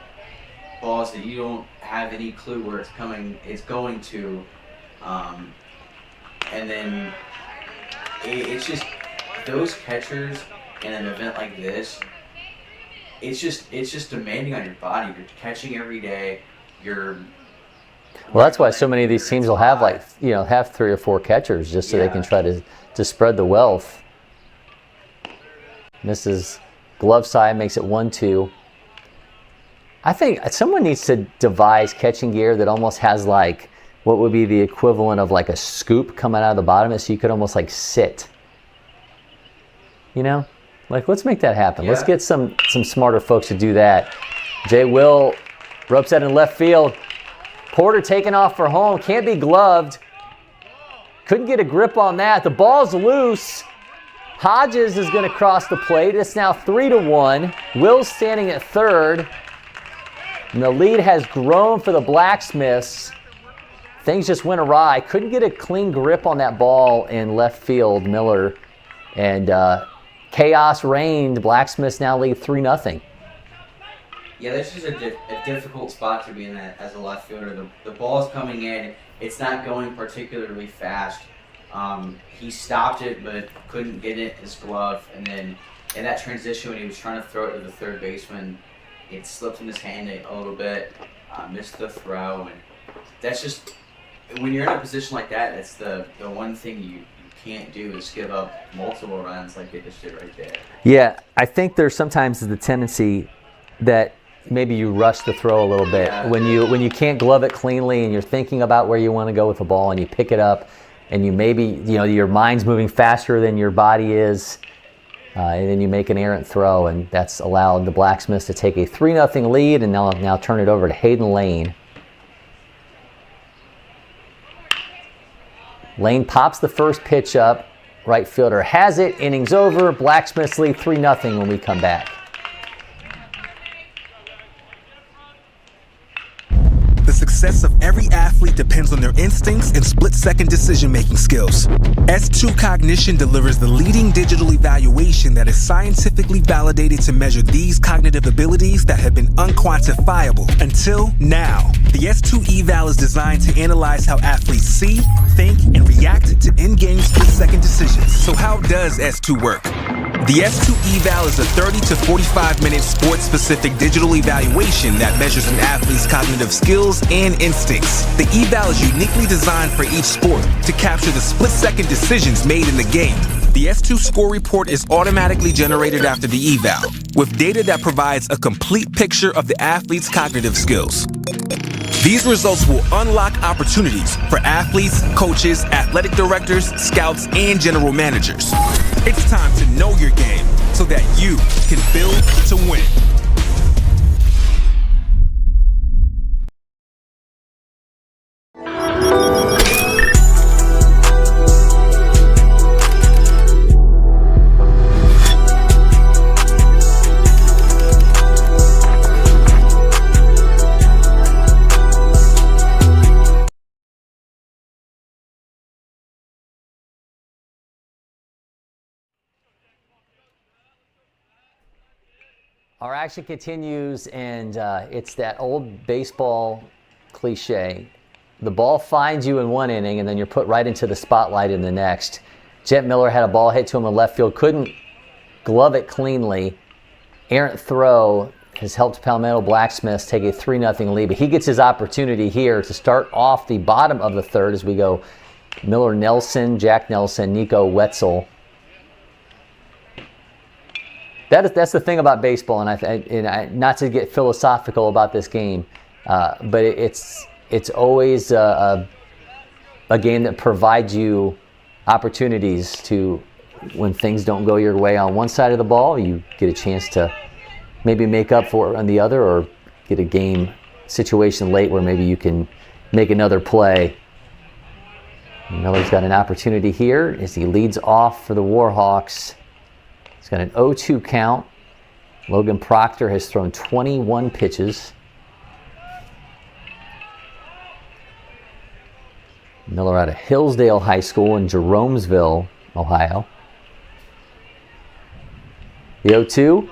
balls that you don't have any clue where it's going to, and then it's just those catchers in an event like this. It's just demanding on your body. You're catching every day. Well, that's why so many of these teams will have have 3 or 4 catchers just so they can try to spread the wealth. Misses glove side, makes it 1-2. I think someone needs to devise catching gear that almost has like what would be the equivalent of like a scoop coming out of the bottom of it, so you could almost like sit. You know? Like, let's make that happen. Let's get some smarter folks to do that. Jay Will ropes that in left field. Porter taking off for home. Can't be gloved. Couldn't get a grip on that. The ball's loose. Hodges is going to cross the plate. It's now 3-1. Will's standing at third. And the lead has grown for the Blacksmiths. Things just went awry. Couldn't get a clean grip on that ball in left field, Miller. And chaos reigned. Blacksmiths now lead 3-0. Yeah, this is a difficult spot to be in as a left fielder. The ball's coming in. It's not going particularly fast. He stopped it, but couldn't get it in his glove. And then in that transition, when he was trying to throw it to the third baseman, it slipped in his hand a little bit, missed the throw. And that's just, when you're in a position like that, that's the one thing you can't do is give up multiple runs like they just did right there. Yeah, I think there's sometimes the tendency that maybe you rush the throw a little bit. Yeah. When you can't glove it cleanly and you're thinking about where you want to go with the ball and you pick it up and you maybe, your mind's moving faster than your body is, and then you make an errant throw, and that's allowed the Blacksmiths to take a 3-0 lead and now turn it over to Hayden Lane. Lane pops the first pitch up. Right fielder has it. Innings over. Blacksmiths lead 3-0 when we come back. The success of every athlete depends on their instincts and split-second decision-making skills. S2 Cognition delivers the leading digital evaluation that is scientifically validated to measure these cognitive abilities that have been unquantifiable until now. The S2 eval is designed to analyze how athletes see, think, and react to in-game split-second decisions. So how does S2 work? The S2 eval is a 30 to 45-minute sports-specific digital evaluation that measures an athlete's cognitive skills and instincts. The eval is uniquely designed for each sport to capture the split-second decisions made in the game. The S2 score report is automatically generated after the eval, with data that provides a complete picture of the athlete's cognitive skills. These results will unlock opportunities for athletes, coaches, athletic directors, scouts, and general managers. It's time to know your game so that you can build to win. Our action continues, and it's that old baseball cliche. The ball finds you in one inning, and then you're put right into the spotlight in the next. Jet Miller had a ball hit to him in left field, couldn't glove it cleanly. Errant throw has helped Palmetto Blacksmiths take a 3-0 lead, but he gets his opportunity here to start off the bottom of the third as we go Miller Nelson, Jack Nelson, Nico Wetzel. That's the thing about baseball, and not to get philosophical about this game, but it's always a game that provides you opportunities to, when things don't go your way on one side of the ball, you get a chance to maybe make up for it on the other, or get a game situation late where maybe you can make another play. Miller's got an opportunity here as he leads off for the Warhawks. He's got an 0-2 count. Logan Proctor has thrown 21 pitches. Miller out of Hillsdale High School in Jeromesville, Ohio. The 0-2.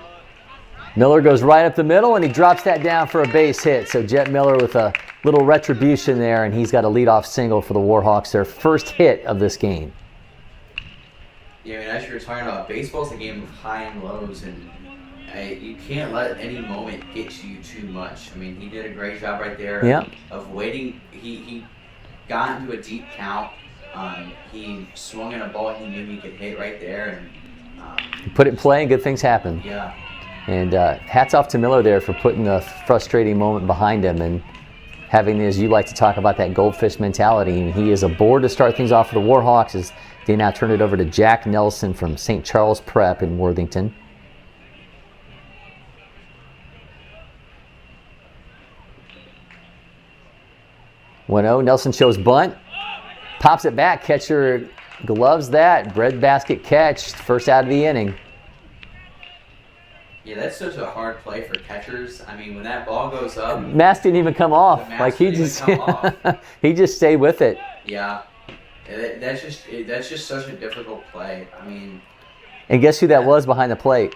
Miller goes right up the middle, and he drops that down for a base hit. So Jet Miller with a little retribution there, and he's got a leadoff single for the Warhawks, their first hit of this game. Yeah, I mean, as you were talking about, baseball's a game of high and lows, and you can't let any moment get to you too much. I mean, he did a great job right there of waiting. He got into a deep count. He swung at a ball he knew he could hit right there, and He put it in play, and good things happen. yeah. And hats off to Miller there for putting the frustrating moment behind him and having, as you like to talk about, that goldfish mentality. And he is aboard to start things off for the Warhawks as they now turn it over to Jack Nelson from St. Charles Prep in Worthington. Nelson shows bunt, pops it back, catcher gloves that, breadbasket catch, first out of the inning. Yeah, that's such a hard play for catchers. I mean, when that ball goes up, Mask didn't even come off. the mask Like he didn't just even come off. he just stayed with it. Yeah, that's just such a difficult play. I mean, And guess who that was behind the plate?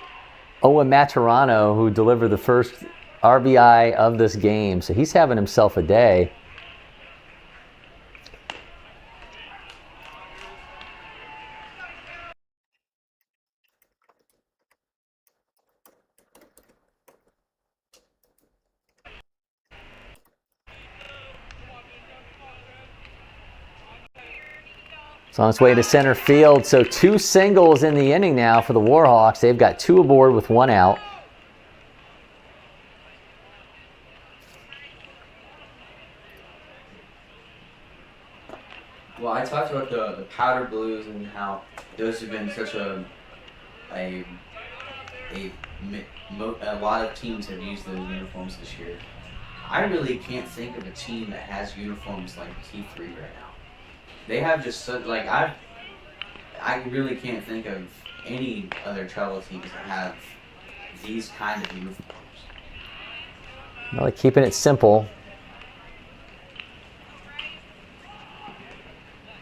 Owen Maturano, who delivered the first RBI of this game. So he's having himself a day. It's on its way to center field. So 2 singles in the inning now for the Warhawks. They've got 2 aboard with 1 out. well, I talked about the powder blues and how those have been such a lot of teams have used those uniforms this year. I really can't think of a team that has uniforms like T3 right now. They have just such, like, I really can't think of any other travel teams that have these kind of uniforms. Well, keeping it simple.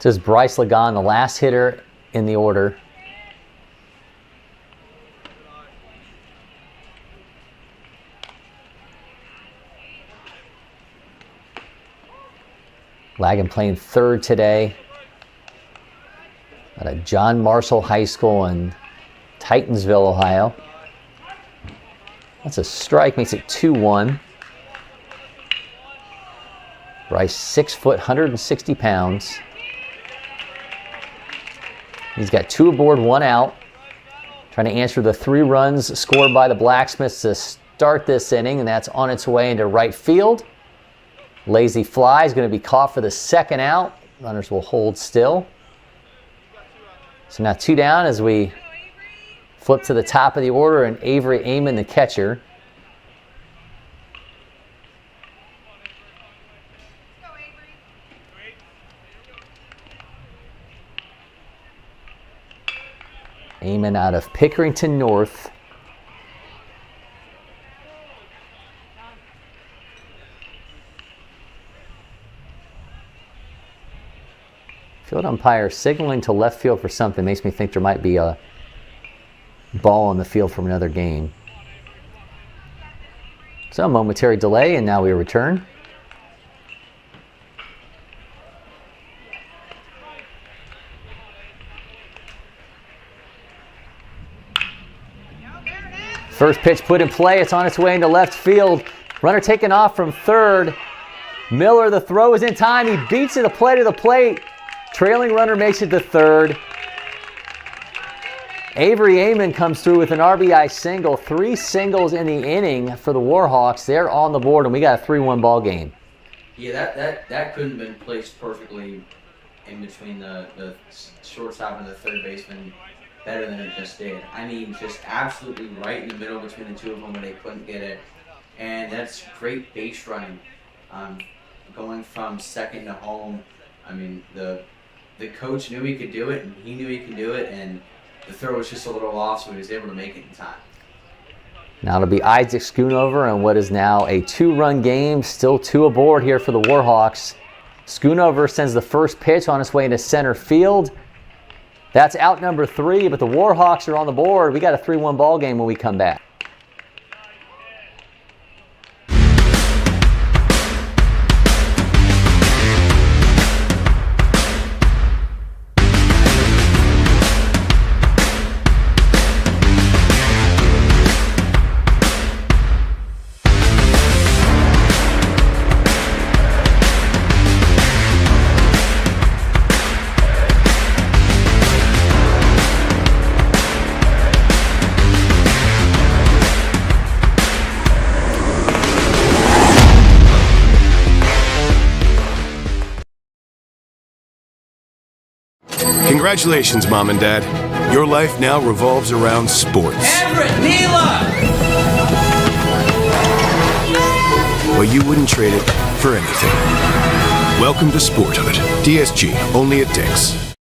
This is Bryce Lagon, the last hitter in the order. Lagon playing third today at John Marshall High School in Titans,ville, Ohio. That's a strike, makes it 2-1. Bryce, 6 foot, 160 pounds. He's got 2 aboard, 1 out. Trying to answer the 3 runs scored by the Blacksmiths to start this inning, and that's on its way into right field. Lazy fly is going to be caught for the 2nd out. Runners will hold still. So now 2 down as we flip to the top of the order, and Avery Amon, the catcher. Amon out of Pickerington North. Field umpire signaling to left field for something. Makes me think there might be a ball on the field from another game. So, momentary delay, and now we return. First pitch put in play. It's on its way into left field. Runner taken off from third. Miller, the throw is in time. He beats it to the plate. Trailing runner makes it to third. Avery Amon comes through with an RBI single. 3 singles in the inning for the Warhawks. They're on the board, and we got a 3-1 ball game. Yeah, that couldn't have been placed perfectly in between the shortstop and the third baseman better than it just did. I mean, just absolutely right in the middle between the 2 of them when they couldn't get it. And that's great base running. Going from second to home, I mean, the coach knew he could do it, and he knew he could do it, and the throw was just a little off, so he was able to make it in time. Now it'll be Isaac Schoonover on what is now a 2-run game. Still 2 aboard here for the Warhawks. Schoonover sends the first pitch on its way into center field. That's out number 3, but the Warhawks are on the board. We got a 3-1 ball game when we come back. Congratulations, Mom and Dad. Your life now revolves around sports. Everett, Neela! Well, you wouldn't trade it for anything. Welcome to Sporthood. DSG, only at Dick's.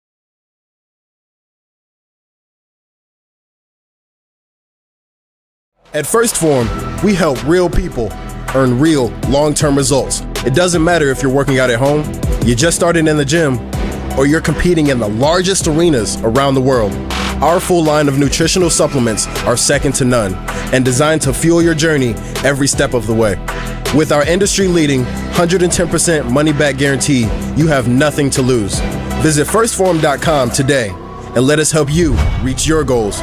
At First Form, we help real people earn real long-term results. It doesn't matter if you're working out at home, you just started in the gym, or you're competing in the largest arenas around the world. Our full line of nutritional supplements are second to none and designed to fuel your journey every step of the way. With our industry-leading 110% money-back guarantee, you have nothing to lose. Visit firstform.com today and let us help you reach your goals.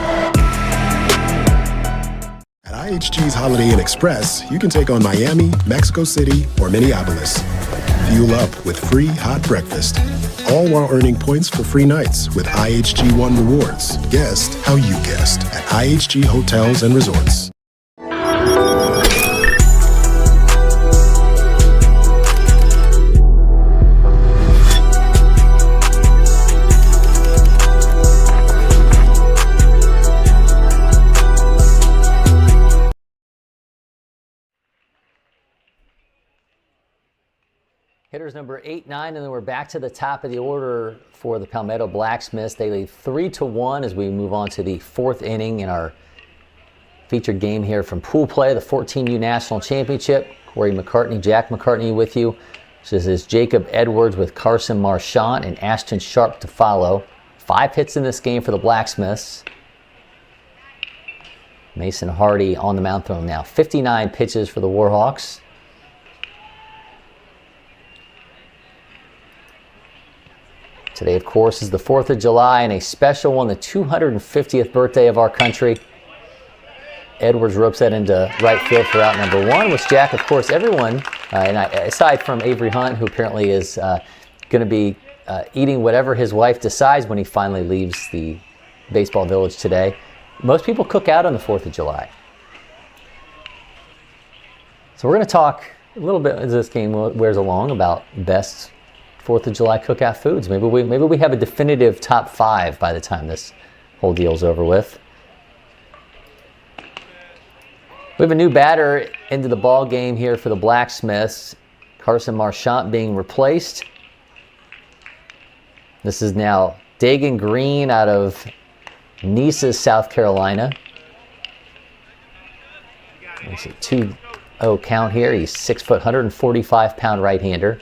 At IHG's Holiday Inn Express, you can take on Miami, Mexico City, or Minneapolis. Fuel up with free hot breakfast, all while earning points for free nights with IHG One Rewards. Guest how you guessed at IHG Hotels and Resorts. Hitters number 8, 9, and then we're back to the top of the order for the Palmetto Blacksmiths. They lead 3-1 as we move on to the 4th inning in our featured game here from pool play, the 14U National Championship. Cory McCartney, Jack McCartney with you. So this is Jacob Edwards with Carson Marchant and Ashton Sharp to follow. 5 hits in this game for the Blacksmiths. Mason Hardy on the mound throwing now. 59 pitches for the Warhawks. Today, of course, is the 4th of July and a special one, the 250th birthday of our country. Edwards ropes that into right field for out number 1, which Jack, of course, everyone, aside from Avery Hunt, who apparently is going to be eating whatever his wife decides when he finally leaves the baseball village today, most people cook out on the 4th of July. So we're going to talk a little bit as this game wears along about best 4th of July cookout foods. Maybe we have a definitive top 5 by the time this whole deal's over with. We have a new batter into the ball game here for the Blacksmiths. Carson Marchant being replaced. This is now Dagan Green out of Nices, South Carolina. It's a 2-0 count here. He's 6 foot, 145-pound right-hander.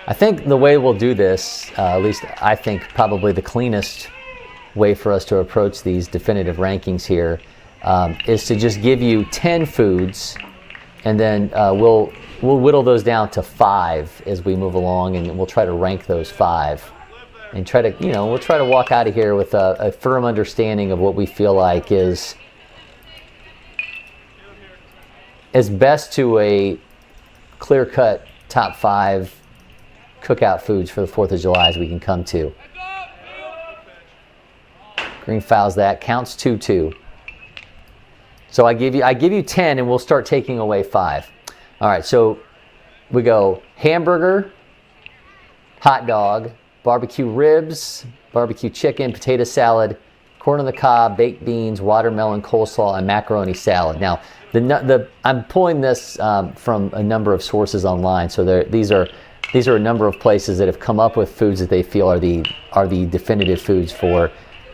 I think the way we'll do this, at least I think probably the cleanest way for us to approach these definitive rankings here, is to just give you 10 foods, and then we'll whittle those down to 5 as we move along, and we'll try to rank those 5, and try to, we'll try to walk out of here with a firm understanding of what we feel like is best to a clear-cut top 5 cookout foods for the 4th of July as we can come to. Green fouls that, counts 2-2. So I give you 10 and we'll start taking away 5. All right, so we go hamburger, hot dog, barbecue ribs, barbecue chicken, potato salad, corn on the cob, baked beans, watermelon, coleslaw, and macaroni salad. Now, I'm pulling this from a number of sources online, so these are a number of places that have come up with foods that they feel are the definitive foods for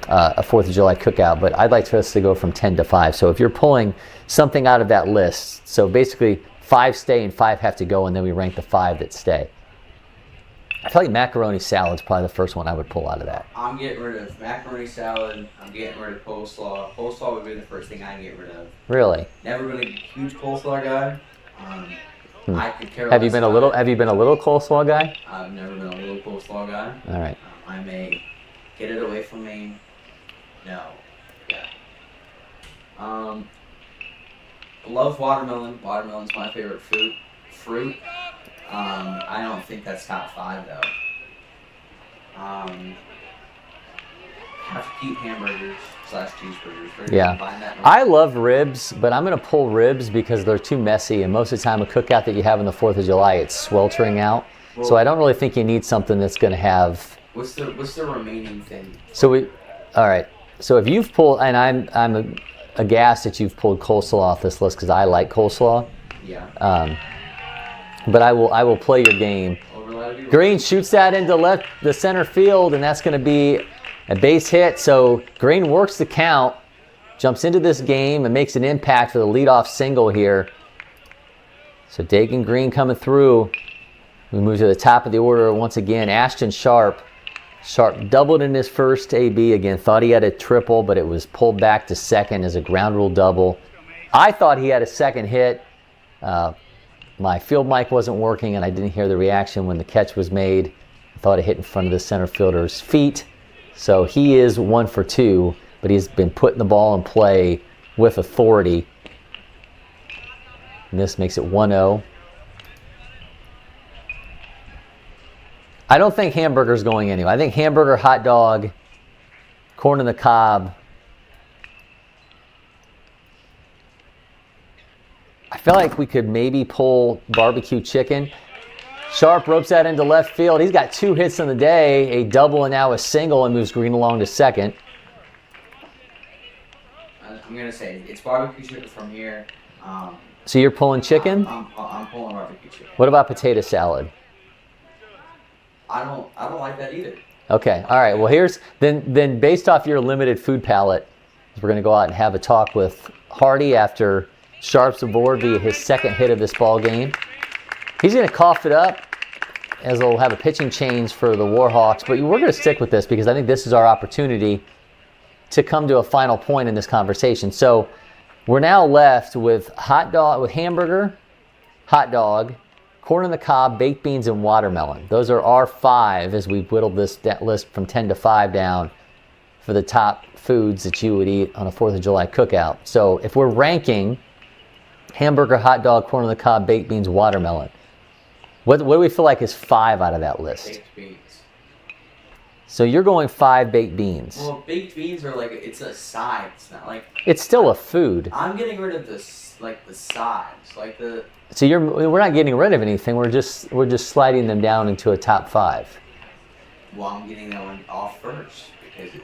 a 4th of July cookout. But I'd like us to go from 10 to 5. So if you're pulling something out of that list, so basically 5 stay and 5 have to go, and then we rank the 5 that stay. I feel like macaroni salad's probably the first one I would pull out of that. I'm getting rid of macaroni salad. I'm getting rid of coleslaw. Coleslaw would be the first thing I get rid of. Really? Never been a huge coleslaw guy. I could care Have you less been a about little coleslaw guy? I've never been a little coleslaw guy. All right. I may get it away from me. No. Yeah. Love watermelon. Watermelon's my favorite fruit. I don't think that's top 5 though. Have to keep hamburgers / cheeseburgers. Yeah. I love ribs, but I'm going to pull ribs because they're too messy, and most of the time a cookout that you have on the 4th of July, it's sweltering out. Well, so I don't really think you need something that's going to have... What's the remaining thing? All right. So if you've pulled, and I'm aghast that you've pulled coleslaw off this list because I like coleslaw. Yeah. But I will play your game. Green shoots that into the center field, and that's going to be a base hit. So Green works the count, jumps into this game, and makes an impact for the leadoff single here. So Dagan Green coming through. We move to the top of the order once again. Ashton Sharp. Sharp doubled in his first AB again. Thought he had a triple, but it was pulled back to second as a ground rule double. I thought he had a second hit. My field mic wasn't working, and I didn't hear the reaction when the catch was made. I thought it hit in front of the center fielder's feet. So he is 1 for 2, but he's been putting the ball in play with authority. And this makes it 1-0. I don't think hamburger's going anywhere. I think hamburger, hot dog, corn on the cob. I feel like we could maybe pull barbecue chicken. Sharp ropes that into left field. He's got 2 hits in the day, a double and now a single, and moves Green along to second. I'm going to say it's barbecue chicken from here. So you're pulling chicken? I'm pulling barbecue chicken. What about potato salad? I don't like that either. Okay. All right. Well, here's then based off your limited food palette, we're going to go out and have a talk with Hardy after Sharp's aboard via his second hit of this ball game. He's going to cough it up as they'll have a pitching change for the Warhawks. But we're going to stick with this because I think this is our opportunity to come to a final point in this conversation. So we're now left with hamburger, hot dog, corn on the cob, baked beans, and watermelon. Those are our 5 as we've whittled this list from 10 to 5 down for the top foods that you would eat on a 4th of July cookout. So if we're ranking hamburger, hot dog, corn on the cob, baked beans, watermelon, what do we feel like is 5 out of that list? Baked beans. So you're going 5 baked beans. Well, baked beans are like, it's a side. It's not like... It's still a food. I'm getting rid of this, like the sides, like the... So we're not getting rid of anything. We're just sliding them down into a top 5. Well, I'm getting that one off first because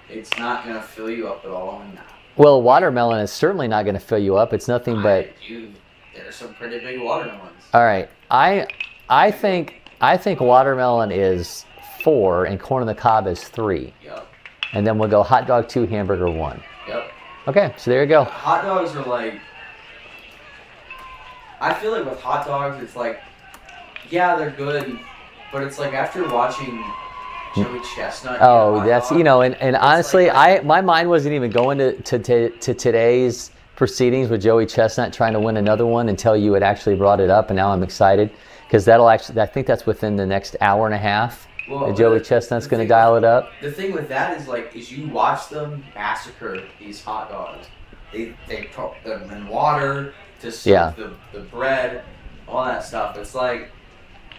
it's not going to fill you up at all. And well, watermelon is certainly not going to fill you up. It's nothing but... There's some pretty big watermelons. All right. I think watermelon is 4 and corn on the cob is 3. Yep. And then we'll go hot dog 2, hamburger 1. Yep. Okay, so there you go. Hot dogs are like... I feel like with hot dogs, it's like, yeah, they're good, but it's like after watching Joey Chestnut. Oh, that's, you know, and honestly, like, my mind wasn't even going to today's proceedings with Joey Chestnut trying to win another one until you had actually brought it up, and now I'm excited because I think that's within the next hour and a half. Well, Joey Chestnut's going to dial it up. The thing with that is you watch them massacre these hot dogs. They put them in water to soak the bread, all that stuff. It's like,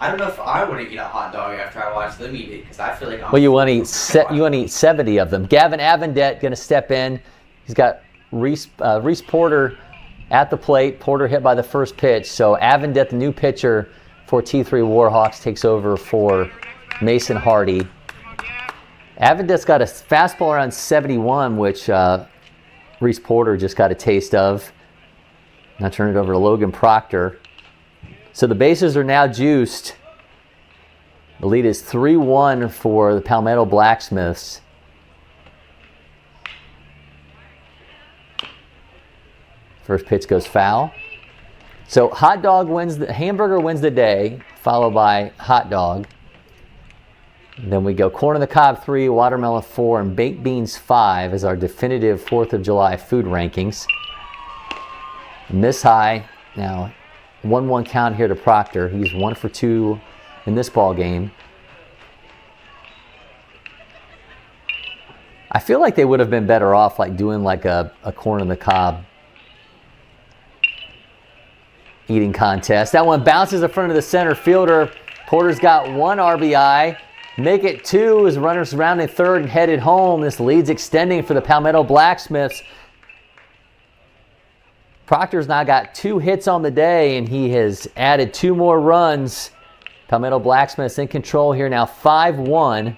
I don't know if I want to eat a hot dog after I watch them eat it because I feel like I'm... Well, you want to eat 70 of them. Gavin Avendette going to step in. He's got Reese Porter at the plate. Porter hit by the first pitch. So Avendette, the new pitcher for T3 Warhawks, takes over for Mason Hardy. Avendette's got a fastball around 71, which Reese Porter just got a taste of. Now turn it over to Logan Proctor. So the bases are now juiced. The lead is 3-1 for the Palmetto Blacksmiths. First pitch goes foul. So hamburger wins the day, followed by hot dog. Then we go corn on the cob 3, watermelon 4, and baked beans 5 as our definitive 4th of July food rankings. Miss high. Now 1-1 count here to Proctor. He's 1 for 2 in this ball game. I feel like they would have been better off like doing like a corn on the cob eating contest. That one bounces in front of the center fielder. Porter's got 1 RBI. Make it 2 as runners rounding third and headed home. This lead's extending for the Palmetto Blacksmiths. Proctor's now got 2 hits on the day, and he has added 2 more runs. Palmetto Blacksmiths in control here now, 5-1.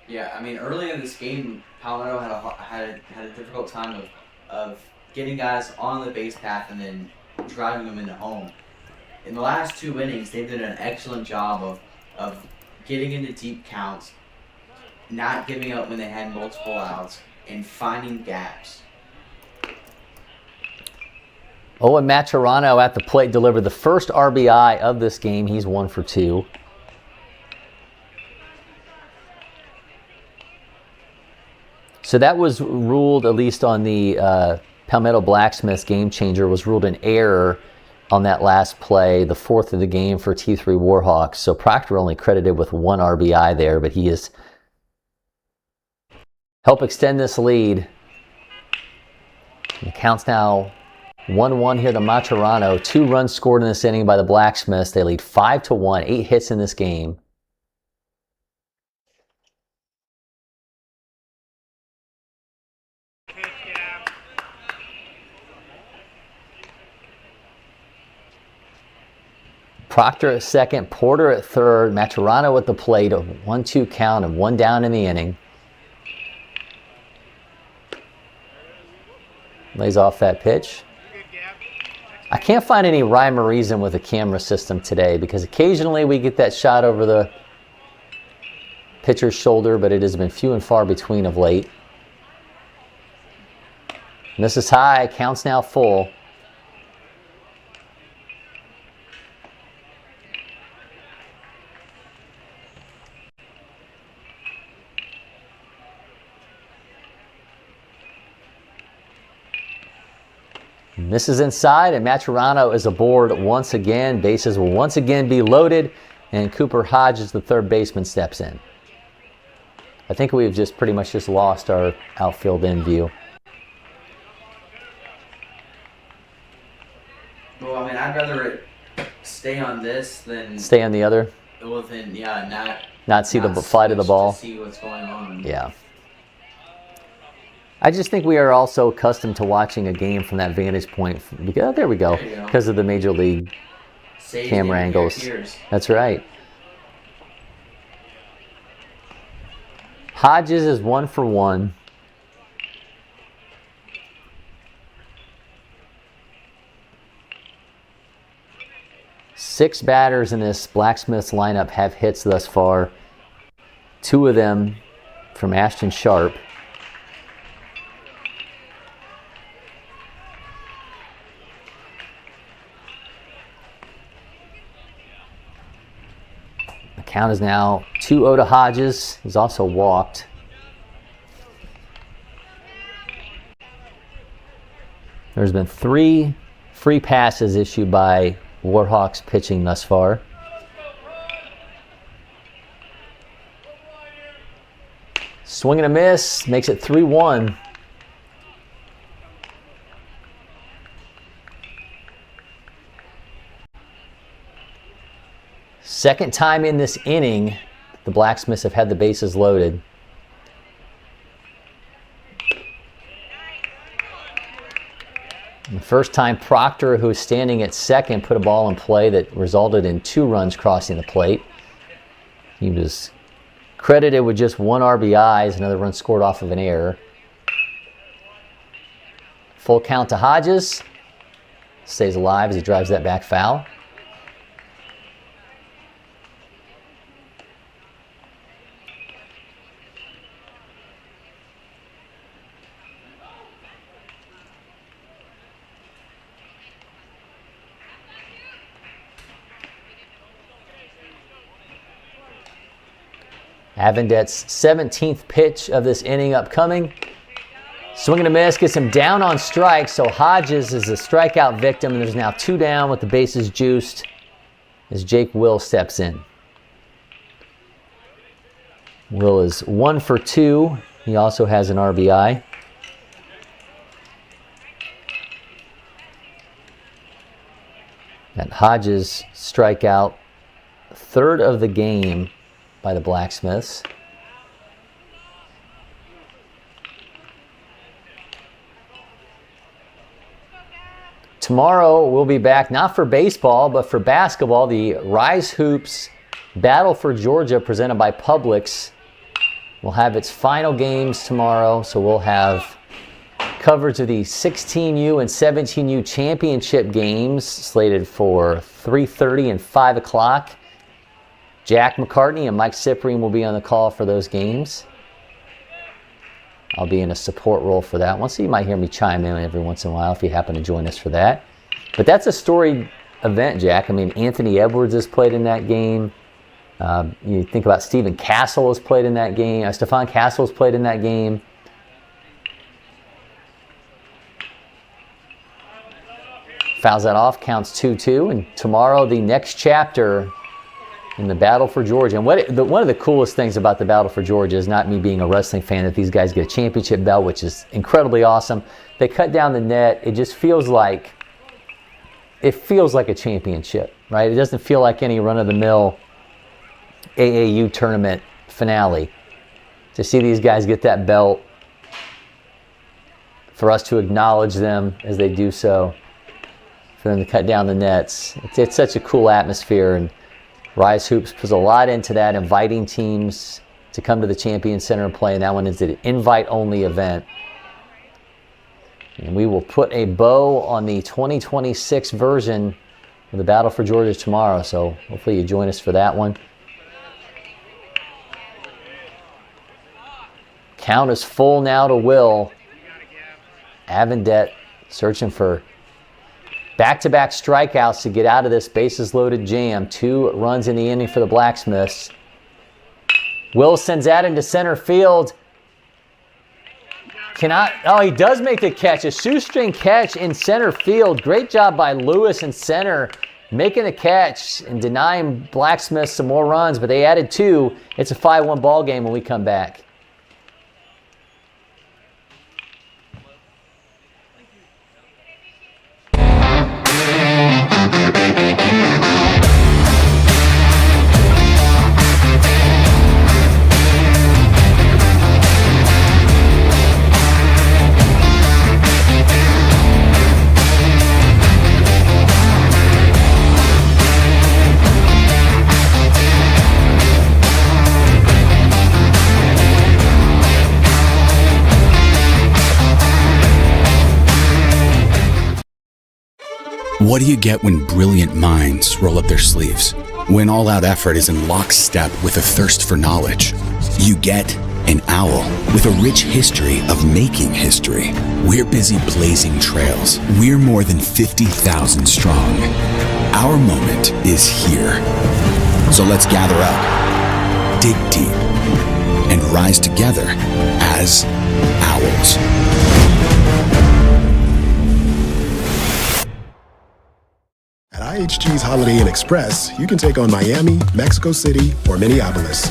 Yeah, I mean, early in this game, Palmetto had a difficult time of getting guys on the base path and then driving them into home. In the last 2 innings, they've done an excellent job of getting into deep counts, not giving up when they had multiple outs, and finding gaps. Owen Maturano at the plate delivered the first RBI of this game. He's 1 for 2. So that was ruled, at least on the Palmetto Blacksmiths game changer, was ruled an error on that last play, the 4th of the game for T3 Warhawks. So Proctor only credited with 1 RBI there, but he has helped extend this lead. The count's now 1-1 here to Maturano. 2 runs scored in this inning by the Blacksmiths. They lead 5-1, 8 hits in this game. Proctor at second, Porter at third, Maturano at the plate, a 1-2 count and 1 down in the inning. Lays off that pitch. I can't find any rhyme or reason with the camera system today because occasionally we get that shot over the pitcher's shoulder, but it has been few and far between of late. And this is high, counts now full. Misses inside, and Maturano is aboard once again. Bases will once again be loaded, and Cooper Hodges, the third baseman, steps in. I think we've just pretty much just lost our outfield in view. Well, I mean, I'd rather it stay on this than Stay on the other? Well, then, yeah, Not see the flight of the ball? To see what's going on. Yeah. I just think we are also accustomed to watching a game from that vantage point. Oh, there we go. Because of the Major League camera angles. That's right. Hodges is 1 for 1. Six batters in this Blacksmiths lineup have hits thus far. 2 of them from Ashton Sharp. The count is now 2-0 to Hodges. He's also walked. There's been 3 free passes issued by Warhawks pitching thus far. Swing and a miss, makes it 3-1. Second time in this inning, the Blacksmiths have had the bases loaded. The first time Proctor, who was standing at second, put a ball in play that resulted in 2 runs crossing the plate. He was credited with just 1 RBI as another run scored off of an error. Full count to Hodges. Stays alive as he drives that back foul. Avendet's 17th pitch of this inning upcoming. Swing and a miss, gets him down on strike, so Hodges is a strikeout victim, and there's now 2 down with the bases juiced as Jake Will steps in. Will is 1 for 2. He also has an RBI. And Hodges strikeout, 3rd of the game by the Blacksmiths. Tomorrow we'll be back, not for baseball, but for basketball. The Rise Hoops Battle for Georgia, presented by Publix, will have its final games tomorrow. So we'll have coverage of the 16U and 17U championship games slated for 3:30 and 5 o'clock. Jack McCartney and Mike Cyprian will be on the call for those games. I'll be in a support role for that one, so you might hear me chime in every once in a while if you happen to join us for that. But that's a storied event, Jack. I mean, Anthony Edwards has played in that game. You think about Stephen Castle has played in that game. Stephon Castle has played in that game. Fouls that off, counts 2-2. And tomorrow, the next chapter in the Battle for Georgia. And one of the coolest things about the Battle for Georgia is not me being a wrestling fan, that these guys get a championship belt, which is incredibly awesome. They cut down the net. It just feels like a championship, right? It doesn't feel like any run-of-the-mill AAU tournament finale. To see these guys get that belt, for us to acknowledge them as they do so, for them to cut down the nets. It's such a cool atmosphere, and Rise Hoops puts a lot into that, inviting teams to come to the Champion Center and play, and that one is an invite-only event. And we will put a bow on the 2026 version of the Battle for Georgia tomorrow. So hopefully you join us for that one. Count is full now to Will. Avendet searching for back-to-back strikeouts to get out of this bases-loaded jam. 2 runs in the inning for the Blacksmiths. Will sends that into center field. Oh, he does make the catch. A shoestring catch in center field. Great job by Lewis in center, making the catch and denying Blacksmiths some more runs, but they added 2. It's a 5-1 ball game when we come back. What do you get when brilliant minds roll up their sleeves? When all-out effort is in lockstep with a thirst for knowledge? You get an owl with a rich history of making history. We're busy blazing trails. We're more than 50,000 strong. Our moment is here. So let's gather up, dig deep, and rise together as owls. At IHG's Holiday Inn Express, you can take on Miami, Mexico City, or Minneapolis.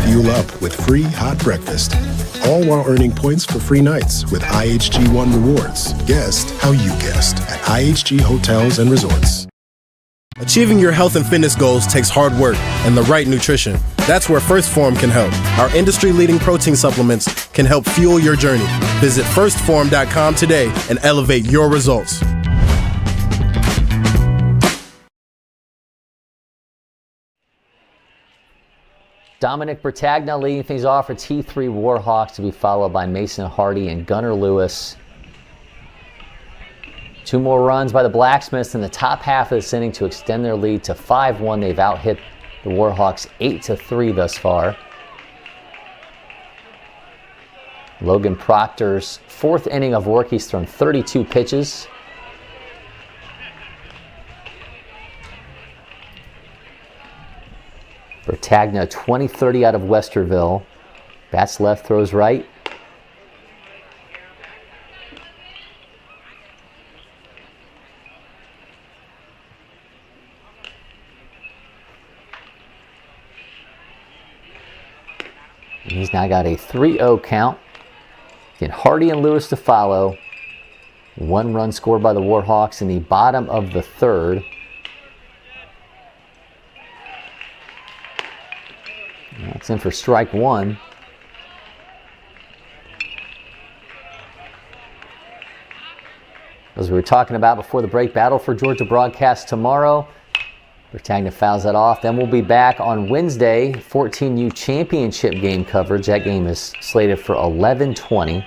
Fuel up with free hot breakfast, all while earning points for free nights with IHG One Rewards. Guest how you guessed at IHG Hotels and Resorts. Achieving your health and fitness goals takes hard work and the right nutrition. That's where First Form can help. Our industry-leading protein supplements can help fuel your journey. Visit firstform.com today and elevate your results. Dominic Bertagna leading things off for T3 Warhawks, to be followed by Mason Hardy and Gunnar Lewis. 2 more runs by the Blacksmiths in the top half of this inning to extend their lead to 5-1. They've out-hit the Warhawks 8-3 thus far. Logan Proctor's 4th inning of work. He's thrown 32 pitches. Bertagna 20-30 out of Westerville. Bats left, throws right. And he's now got a 3-0 count. Again, Hardy and Lewis to follow. 1 run scored by the Warhawks in the bottom of the 3rd. That's in for strike 1. As we were talking about before the break, Battle for Georgia broadcast tomorrow. Bertagna fouls that off. Then we'll be back on Wednesday, 14U championship game coverage. That game is slated for 11:20.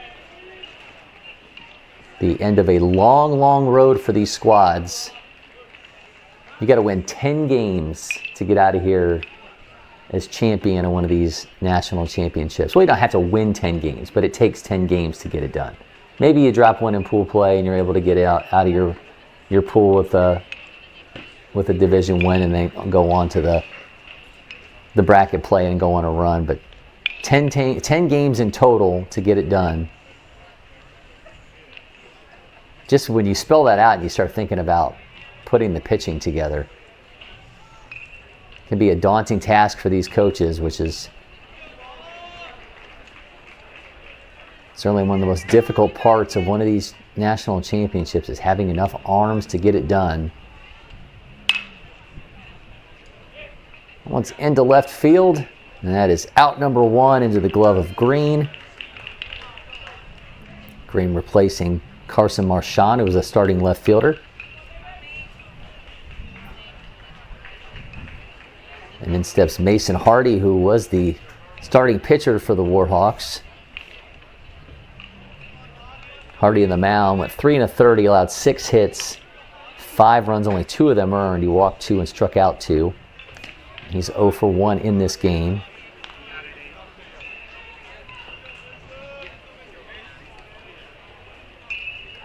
The end of a long, long road for these squads. You got to win 10 games to get out of here as champion of one of these national championships. Well, you don't have to win 10 games, but it takes 10 games to get it done. Maybe you drop one in pool play and you're able to get out of your pool with a division win and then go on to the bracket play and go on a run. But 10 games in total to get it done. Just when you spell that out and you start thinking about putting the pitching together, can be a daunting task for these coaches, which is certainly one of the most difficult parts of one of these national championships, is having enough arms to get it done. Once into left field, and that is out number 1 into the glove of Green. Green replacing Carson Marchand, who was a starting left fielder. And in steps Mason Hardy, who was the starting pitcher for the Warhawks. Hardy in the mound went 3 1/3, allowed 6 hits, 5 runs, only 2 of them earned. He walked 2 and struck out 2. He's 0 for 1 in this game.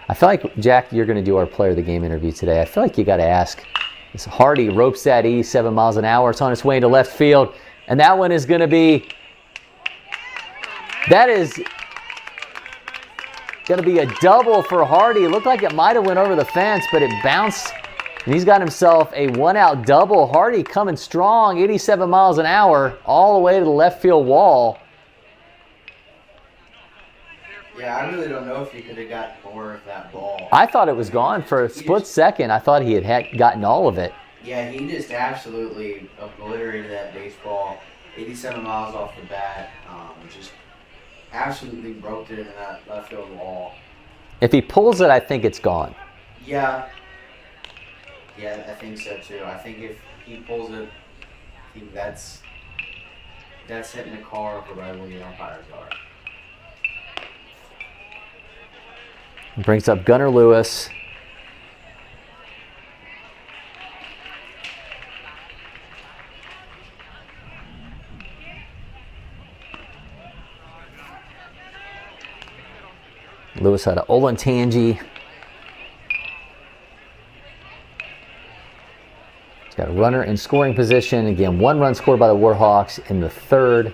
I feel like, Jack, you're going to do our player of the game interview today. I feel like you got to ask. This Hardy ropes that 87 miles an hour. It's on its way into left field. And that one is going to be, that is going to be a double for Hardy. It looked like it might have went over the fence, but it bounced. And he's got himself a 1-out double. Hardy coming strong, 87 miles an hour, all the way to the left field wall. Yeah, I really don't know if he could have got more of that ball. I thought it was gone for a split second. I thought he had gotten all of it. Yeah, he just absolutely obliterated that baseball. 87 miles off the bat. Just absolutely broke it into that left field wall. If he pulls it, I think it's gone. Yeah. Yeah, I think so too. I think if he pulls it, I think that's hitting the car for right where the umpires are. Brings up Gunnar Lewis. Lewis had an Olentangy. He's got a runner in scoring position. Again, 1 run scored by the Warhawks in the 3rd.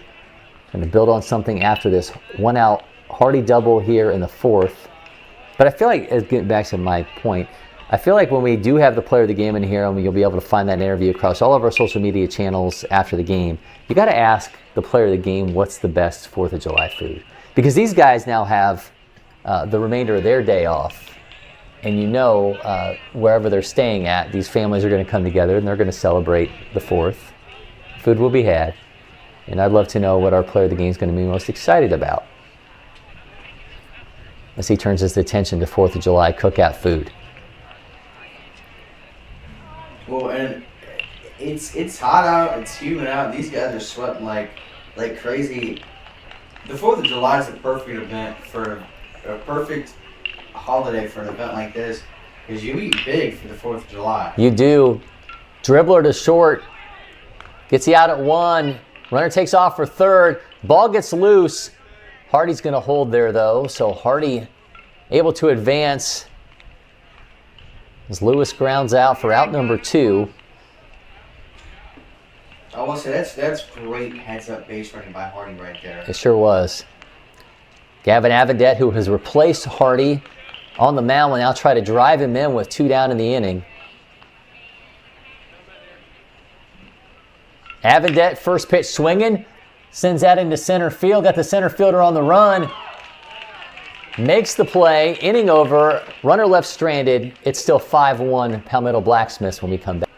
Going to build on something after this 1-out Hardy double here in the 4th. But I feel like, getting back to my point, I feel like when we do have the player of the game in here, and you'll be able to find that interview across all of our social media channels after the game, you got to ask the player of the game what's the best 4th of July food. Because these guys now have the remainder of their day off. And you know, wherever they're staying at, these families are going to come together and they're going to celebrate the 4th. Food will be had. And I'd love to know what our player of the game is going to be most excited about as he turns his attention to 4th of July cookout food. Well, and it's hot out, it's humid out, and these guys are sweating like crazy. The 4th of July is a perfect event for a perfect holiday for an event like this, because you eat big for the 4th of July. You do. Dribbler to short. Gets you out at 1. Runner takes off for 3rd. Ball gets loose. Hardy's going to hold there, though. So Hardy able to advance as Lewis grounds out for out number 2. I will say that's great heads-up base running by Hardy right there. It sure was. Gavin Avondette, who has replaced Hardy on the mound, will now try to drive him in with 2 down in the inning. Avondette, first pitch swinging, sends that into center field. Got the center fielder on the run. Makes the play. Inning over. Runner left stranded. It's still 5-1 Palmetto Blacksmiths when we come back.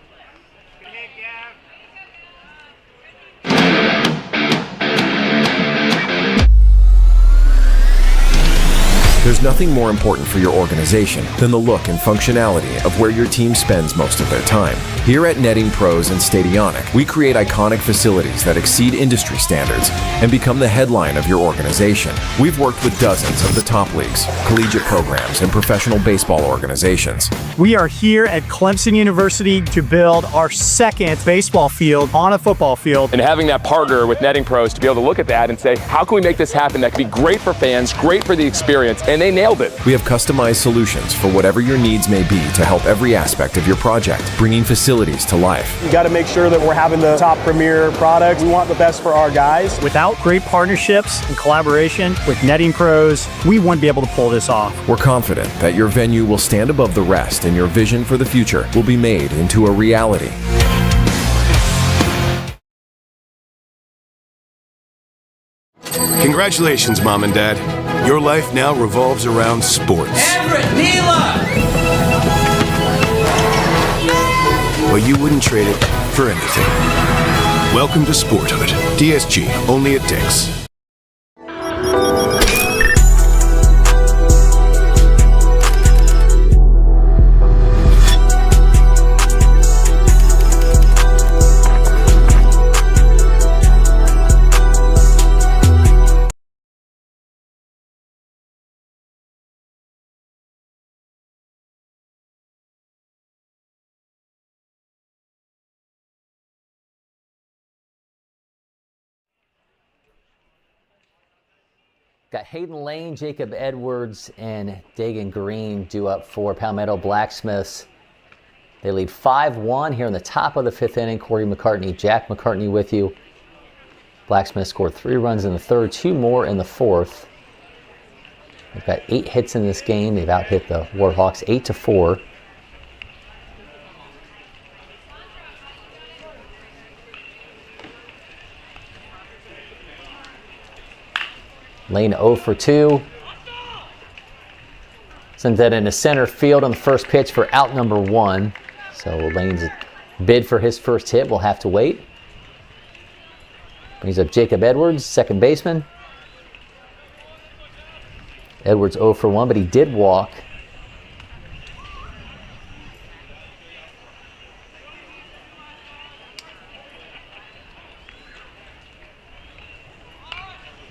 There's nothing more important for your organization than the look and functionality of where your team spends most of their time. Here at Netting Pros and Stadionic, we create iconic facilities that exceed industry standards and become the headline of your organization. We've worked with dozens of the top leagues, collegiate programs, and professional baseball organizations. We are here at Clemson University to build our 2nd baseball field on a football field. And having that partner with Netting Pros to be able to look at that and say, how can we make this happen that could be great for fans, great for the experience, and they nailed it. We have customized solutions for whatever your needs may be to help every aspect of your project, bringing facilities to life. You got to make sure that we're having the top premier products. We want the best for our guys. Without great partnerships and collaboration with Netting Pros, we wouldn't be able to pull this off. We're confident that your venue will stand above the rest and your vision for the future will be made into a reality. Congratulations, Mom and Dad. Your life now revolves around sports. Everett, Neela! But you wouldn't trade it for anything. Welcome to Sporthood. DSG, only at Dick's. Got Hayden Lane, Jacob Edwards, and Dagan Green due up for Palmetto Blacksmiths. They lead 5-1 here in the top of the 5th inning. Cory McCartney, Jack McCartney with you. Blacksmiths scored 3 runs in the 3rd, 2 more in the 4th. They've got 8 hits in this game. They've out-hit the Warhawks 8-4. Lane 0 for 2. Sends that into center field on the first pitch for out number 1. So Lane's bid for his first hit will have to wait. Brings up Jacob Edwards, second baseman. Edwards 0 for 1, but he did walk.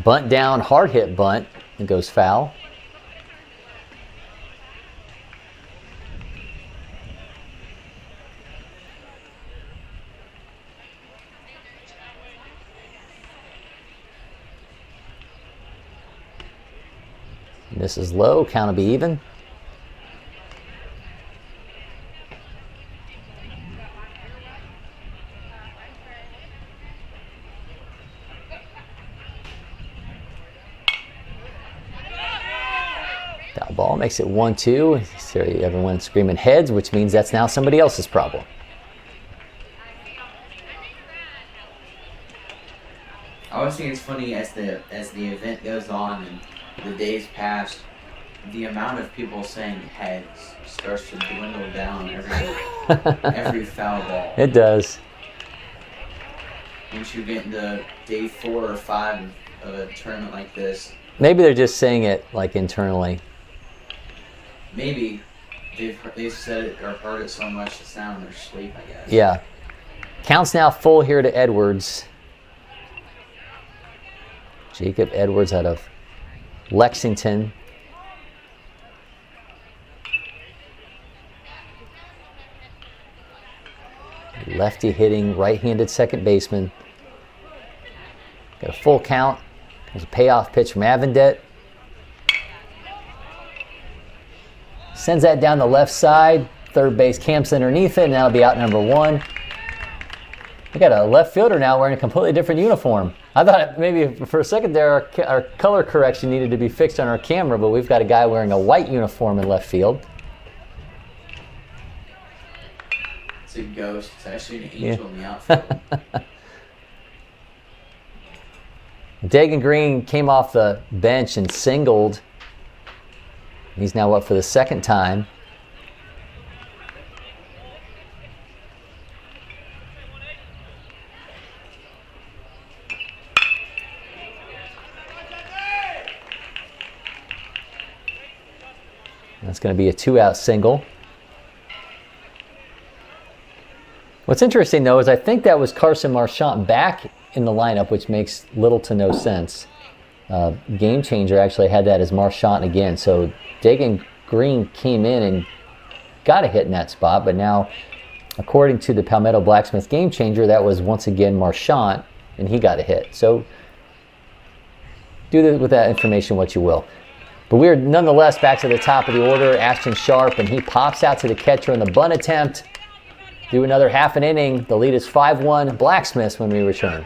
Bunt down, hard hit bunt, and goes foul. This is low, count will be even. Foul ball makes it 1-2. So everyone's screaming heads, which means that's now somebody else's problem. I always think it's funny as the event goes on and the days pass, the amount of people saying heads starts to dwindle down every foul ball. It does. Once you get into day 4 or 5 of a tournament like this, Maybe they're just saying it like internally. maybe they've said it or heard it so much it's now in their sleep, I guess. Yeah. Counts now full here to Edwards. Jacob Edwards out of Lexington. Lefty hitting, right-handed second baseman. Got a full count. There's a payoff pitch from Avendet. Sends that down the left side. Third base camps underneath it, and that'll be out number 1. We got a left fielder now wearing a completely different uniform. I thought maybe for a second there our color correction needed to be fixed on our camera, but we've got a guy wearing a white uniform in left field. It's a ghost. It's actually an angel in the outfield. Dagan Green came off the bench and singled. He's now up for the second time. That's going to be a 2-out single. What's interesting, though, is I think that was Carson Marchant back in the lineup, which makes little to no sense. Game Changer actually had that as Marchant again. So Dagan Green came in and got a hit in that spot, but now, according to the Palmetto Blacksmith Game Changer, that was once again Marchant, and he got a hit. So do with that information what you will. But we're nonetheless back to the top of the order. Ashton Sharp, and he pops out to the catcher in the bunt attempt. Do another half an inning. The lead is 5-1 Blacksmiths when we return.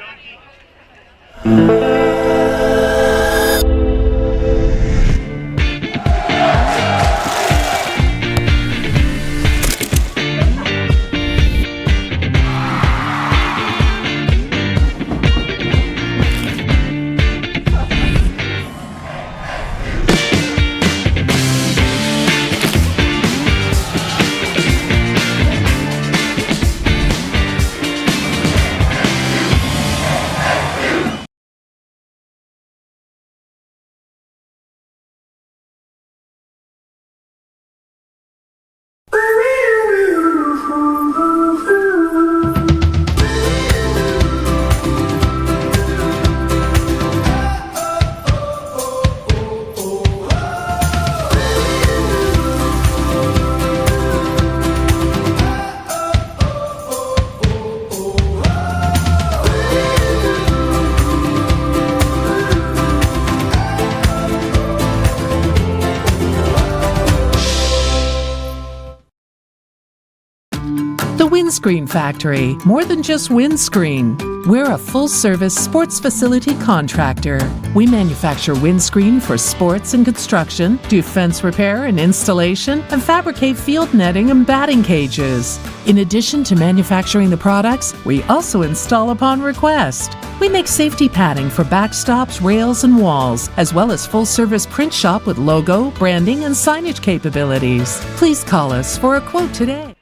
Windscreen Factory. More than just windscreen. We're a full-service sports facility contractor. We manufacture windscreen for sports and construction, do fence repair and installation, and fabricate field netting and batting cages. In addition to manufacturing the products, we also install upon request. We make safety padding for backstops, rails, and walls, as well as full-service print shop with logo, branding, and signage capabilities. Please call us for a quote today.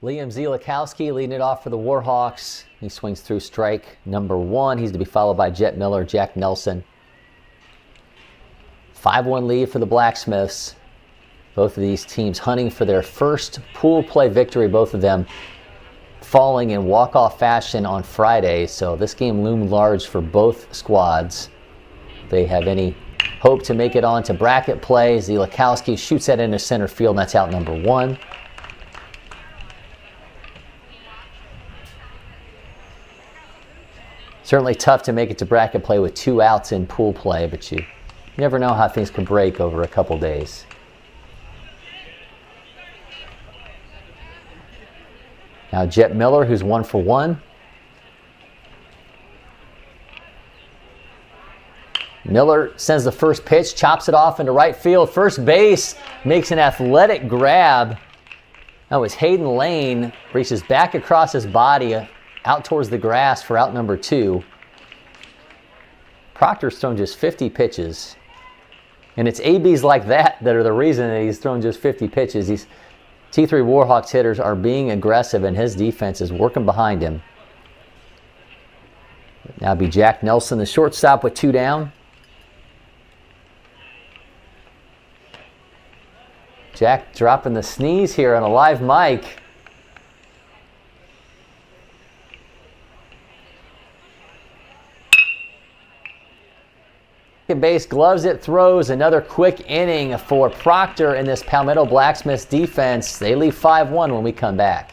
Liam Zielikowski leading it off for the Warhawks. He swings through strike number 1. He's to be followed by Jet Miller, Jack Nelson. 5-1 lead for the Blacksmiths. Both of these teams hunting for their first pool play victory, both of them falling in walk-off fashion on Friday. So this game loomed large for both squads. If they have any hope to make it on to bracket play, Zielikowski shoots that into center field, and that's out number 1. Certainly tough to make it to bracket play with 2 outs in pool play, but you never know how things can break over a couple days. Now Jet Miller, who's 1 for 1. Miller sends the first pitch, chops it off into right field. First base makes an athletic grab. That was Hayden Lane, reaches back across his body, out towards the grass for out number 2. Proctor's thrown just 50 pitches. And it's ABs like that that are the reason that he's thrown just 50 pitches. These T3 Warhawks hitters are being aggressive, and his defense is working behind him. Now be Jack Nelson, the shortstop, with 2 down. Jack dropping the sneeze here on a live mic. Base gloves it, throws. Another quick inning for Proctor and this Palmetto Blacksmiths defense. They leave 5-1 when we come back.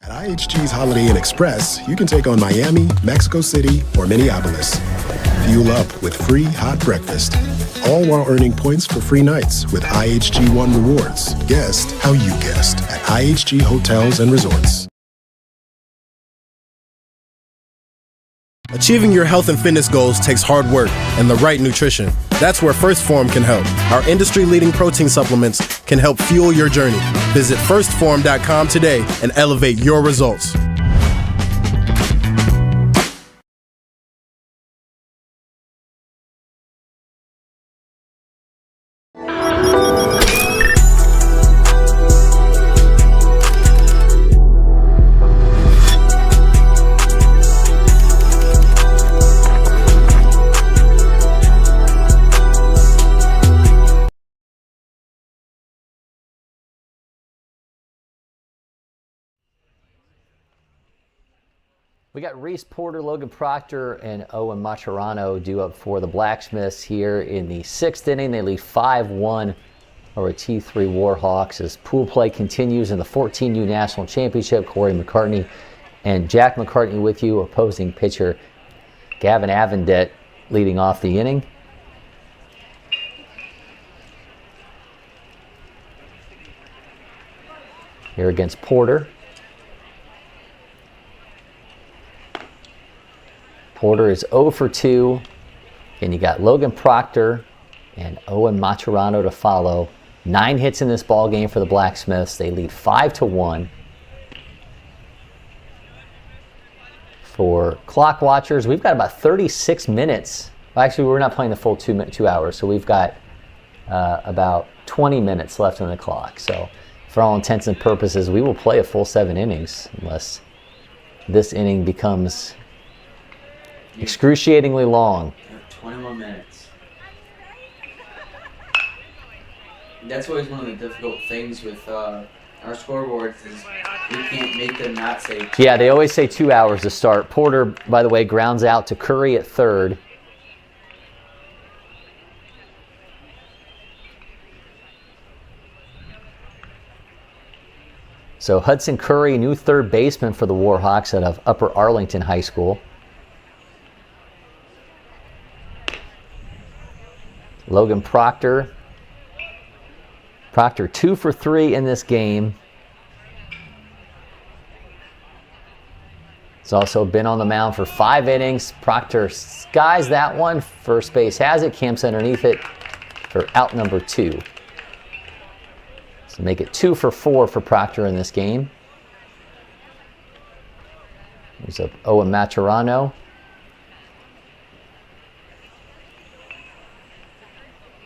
At IHG's Holiday Inn Express, you can take on Miami, Mexico City, or Minneapolis. Fuel up with free hot breakfast, all while earning points for free nights with IHG One Rewards. Guest how you guessed at IHG Hotels and Resorts. Achieving your health and fitness goals takes hard work and the right nutrition. That's where First Form can help. Our industry-leading protein supplements can help fuel your journey. Visit firstform.com today and elevate your results. We got Reese Porter, Logan Proctor, and Owen Maturano due up for the Blacksmiths here in the 6th inning. They lead 5-1 over T3 Warhawks as pool play continues in the 14U National Championship. Cory McCartney and Jack McCartney with you, opposing pitcher Gavin Avendet leading off the inning. Here against Porter. Porter is 0 for 2, and you got Logan Proctor and Owen Maturano to follow. 9 hits in this ball game for the Blacksmiths. They lead 5-1. For clock watchers, we've got about 36 minutes. Well, actually, we're not playing the full 2 hours, so we've got about 20 minutes left on the clock. So for all intents and purposes, we will play a full 7 innings unless this inning becomes excruciatingly long. 21 minutes. That's always one of the difficult things with our scoreboards is we can't make them not say 2 Yeah, they always say 2 hours to start. Porter, by the way, grounds out to Curry at third. So Hudson Curry, new third baseman for the Warhawks out of Upper Arlington High School. Logan Proctor. Proctor 2 for 3 in this game. He's also been on the mound for 5 innings. Proctor skies that one. First base has it. Camps underneath it for out number 2. So make it 2 for 4 for Proctor in this game. There's Owen Maturano.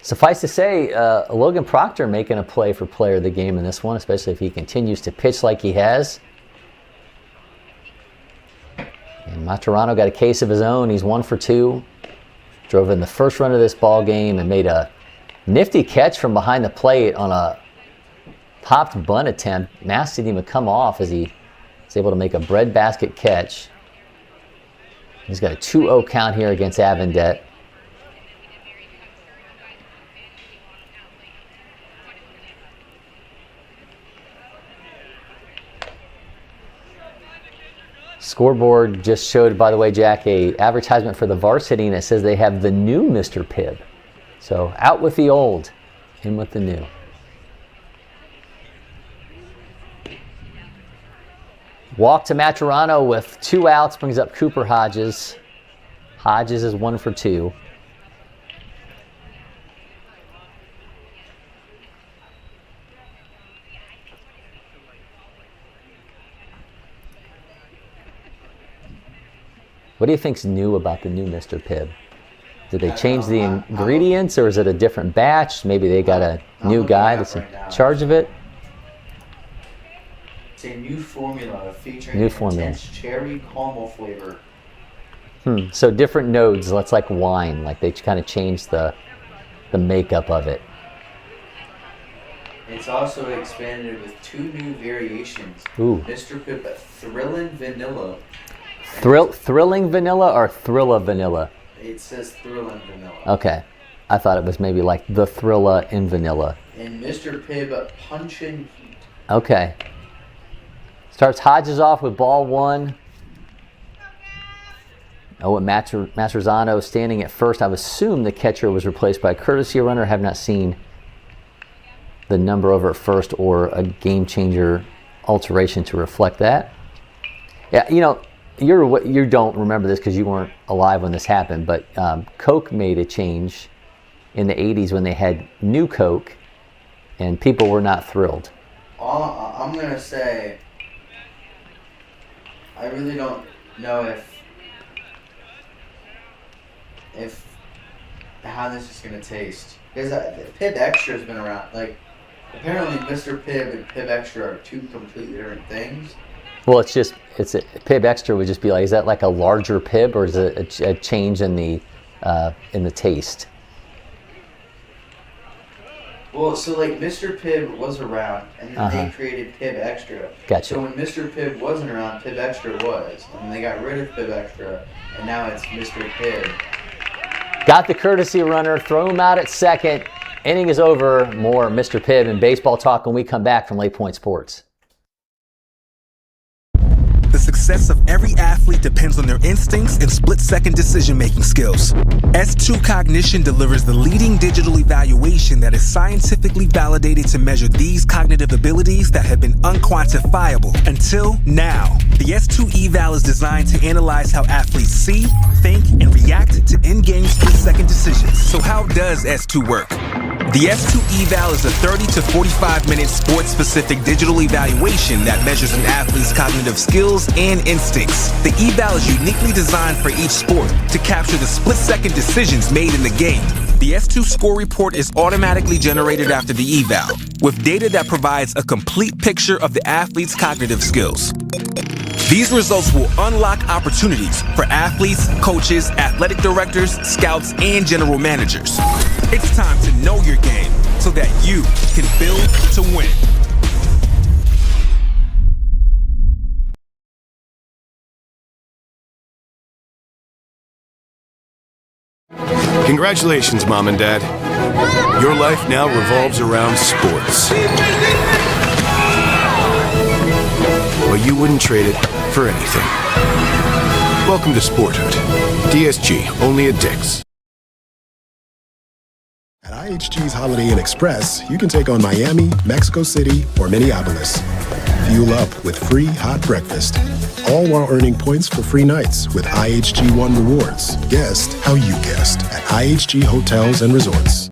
Suffice to say, Logan Proctor making a play for player of the game in this one, especially if he continues to pitch like he has. And Maturano got a case of his own. He's 1 for 2. Drove in the first run of this ball game and made a nifty catch from behind the plate on a popped bunt attempt. Mask didn't even come off as he was able to make a breadbasket catch. He's got a 2-0 count here against Avondale. Scoreboard just showed, by the way, Jack, a advertisement for the varsity, and it says they have the new Mr. Pibb. So out with the old, in with the new. Walk to Maturano with 2 outs, brings up Cooper Hodges. Hodges is 1 for 2. What do you think's new about the new Mr. Pibb? Did they change the ingredients, or is it a different batch? Maybe they got a new guy that's in charge of it. It's a new formula featuring New an formula. intense cherry caramel flavor. So different nodes. That's like wine. Like they kind of changed the makeup of it. It's also expanded with 2 new variations. Ooh. Mr. Pibb Thrillin' Vanilla. Thrilling vanilla or Thrilla vanilla? It says Thrillin' Vanilla. Okay. I thought it was maybe like the Thrilla in vanilla. And Mr. Pibb Punchin' Heat. Okay. Starts Hodges off with ball 1. Owen Mastrozano standing at first. I would assume the catcher was replaced by a courtesy runner. Have not seen the number over at first or a game changer alteration to reflect that. Yeah, you know, you don't remember this because you weren't alive when this happened, but Coke made a change in the 80s when they had new Coke, and people were not thrilled. I'm going to say, I really don't know if how this is going to taste. Because Pibb Extra has been around. Like, apparently Mr. Pibb and Pibb Extra are 2 completely different things. Well, it's a Pibb Extra would just be like, is that like a larger Pibb, or is it a change in the taste? Well, so like Mr. Pibb was around, and then they created Pibb Extra. Gotcha. So when Mr. Pibb wasn't around, Pibb Extra was, and they got rid of Pibb Extra, and now it's Mr. Pibb. Got the courtesy runner, throw him out at second. Inning is over. More Mr. Pibb and baseball talk when we come back from LakePoint Sports. The success of every athlete depends on their instincts and split-second decision-making skills. S2 Cognition delivers the leading digital evaluation that is scientifically validated to measure these cognitive abilities that have been unquantifiable until now. The S2 eval is designed to analyze how athletes see, think, and react to in-game split-second decisions. So how does S2 work? The S2 eval is a 30 to 45-minute sports-specific digital evaluation that measures an athlete's cognitive skills and instincts. The eval is uniquely designed for each sport to capture the split-second decisions made in the game. The S2 score report is automatically generated after the eval, with data that provides a complete picture of the athlete's cognitive skills. These results will unlock opportunities for athletes, coaches, athletic directors, scouts, and general managers. It's time to know your game so that you can build to win. Congratulations, Mom and Dad. Your life now revolves around sports. But you wouldn't trade it for anything. Welcome to Sporthood. DSG, only at Dick's. At IHG's Holiday Inn Express, you can take on Miami, Mexico City, or Minneapolis. Fuel up with free hot breakfast, all while earning points for free nights with IHG One Rewards. Guest how you guessed at IHG Hotels and Resorts.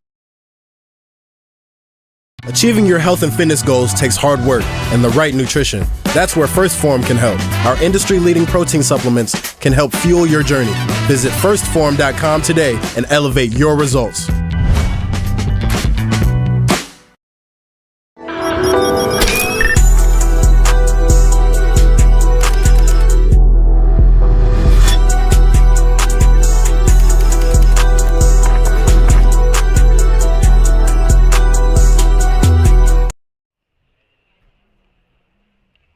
Achieving your health and fitness goals takes hard work and the right nutrition. That's where First Form can help. Our industry-leading protein supplements can help fuel your journey. Visit firstform.com today and elevate your results.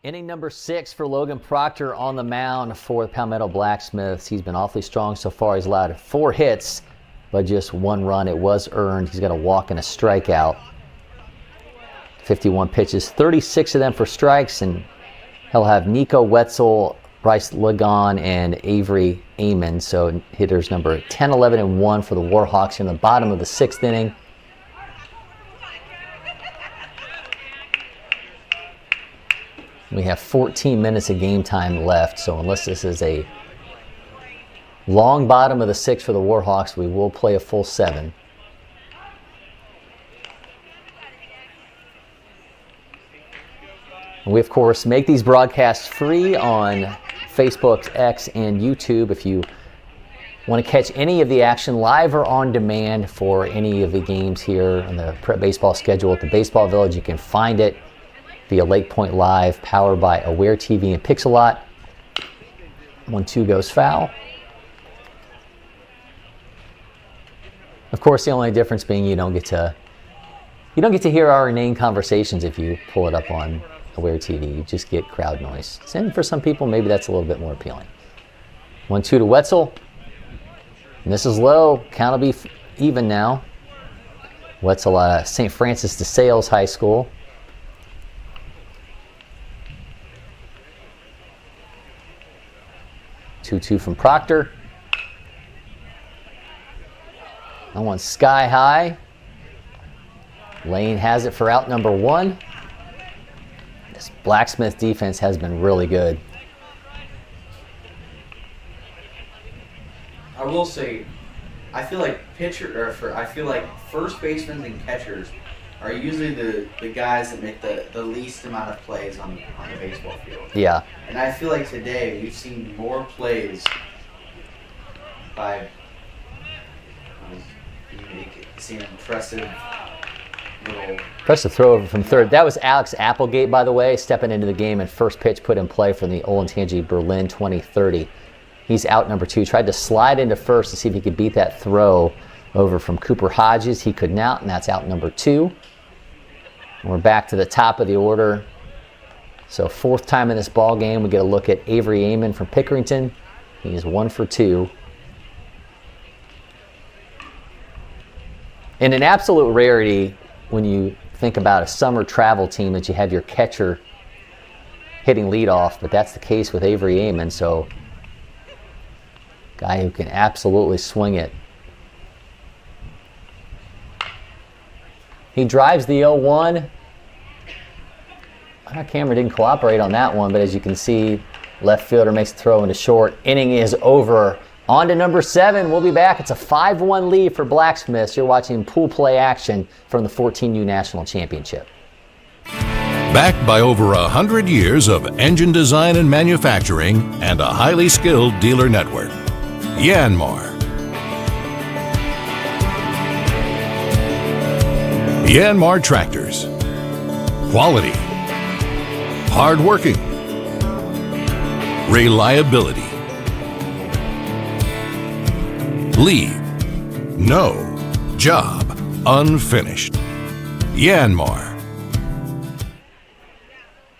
Inning number 6 for Logan Proctor on the mound for the Palmetto Blacksmiths. He's been awfully strong so far. He's allowed 4 hits, but just 1 run. It was earned. He's got a walk and a strikeout. 51 pitches, 36 of them for strikes, and he'll have Nico Wetzel, Bryce Ligon, and Avery Amon. So hitters number 10, 11, and 1 for the Warhawks in the bottom of the 6th inning. We have 14 minutes of game time left, so unless this is a long bottom of the 6th for the Warhawks, we will play a full 7. And we, of course, make these broadcasts free on Facebook, X, and YouTube. If you want to catch any of the action live or on demand for any of the games here on the prep baseball schedule at the Baseball Village, you can find it via LakePoint Live, powered by Aware TV and Pixelot. 1-2 goes foul. Of course, the only difference being you don't get to hear our inane conversations if you pull it up on Aware TV. You just get crowd noise. And for some people, maybe that's a little bit more appealing. 1-2 to Wetzel. And this is low. Count will be even now. Wetzel out of St. Francis de Sales High School. 2-2 from Proctor. That one's sky high. Lane has it for out number 1. This Blacksmith defense has been really good. I will say, I feel like first basemen and catchers are usually the guys that make the least amount of plays on the baseball field. Yeah. And I feel like today we've seen more plays by seeing impressive throw over from third. That was Alex Applegate, by the way, stepping into the game and first pitch put in play for the Olentangy Berlin 2030. He's out number 2. Tried to slide into first to see if he could beat that throw over from Cooper Hodges. He could not, and that's out number 2. And we're back to the top of the order. So 4th time in this ball game, we get a look at Avery Amon from Pickerington. He is 1 for 2. And an absolute rarity when you think about a summer travel team that you have your catcher hitting leadoff, but that's the case with Avery Amon. So guy who can absolutely swing it. He drives the 0-1. Our camera didn't cooperate on that one, but as you can see, left fielder makes a throw into short. Inning is over. On to number 7. We'll be back. It's a 5-1 lead for Blacksmiths. You're watching pool play action from the 14U National Championship. Backed by over 100 years of engine design and manufacturing and a highly skilled dealer network. Yanmar. Yanmar Tractors. Quality. Hardworking. reliability. Leave, no, job unfinished. Yanmar.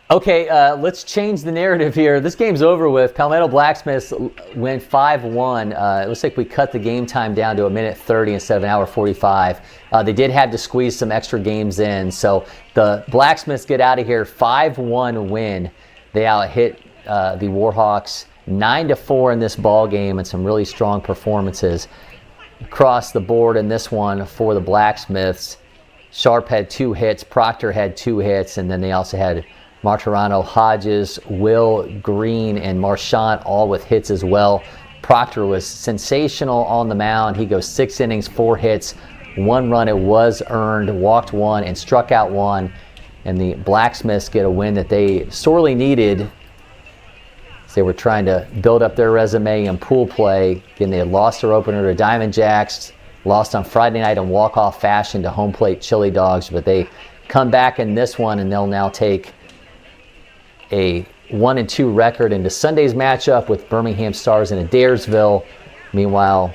Okay, let's change the narrative here. This game's over with. Palmetto Blacksmiths win 5-1. It looks like we cut the game time down to 1:30 instead of 1:45. They did have to squeeze some extra games in. So the Blacksmiths get out of here 5-1 win. They out-hit the Warhawks 9-4 in this ball game, and some really strong performances across the board in this one for the Blacksmiths. Sharp had 2 hits, Proctor had 2 hits, and then they also had Martirano, Hodges, Will, Green, and Marchant all with hits as well. Proctor was sensational on the mound. He goes 6 innings, 4 hits, 1 run. It was earned, walked 1, and struck out 1. And the Blacksmiths get a win that they sorely needed. They were trying to build up their resume in pool play. Again, they had lost their opener to Diamond Jacks, lost on Friday night in walk-off fashion to Home Plate Chili Dogs, but they come back in this one, and they'll now take a 1-2 record into Sunday's matchup with Birmingham Stars in Adairsville. Meanwhile,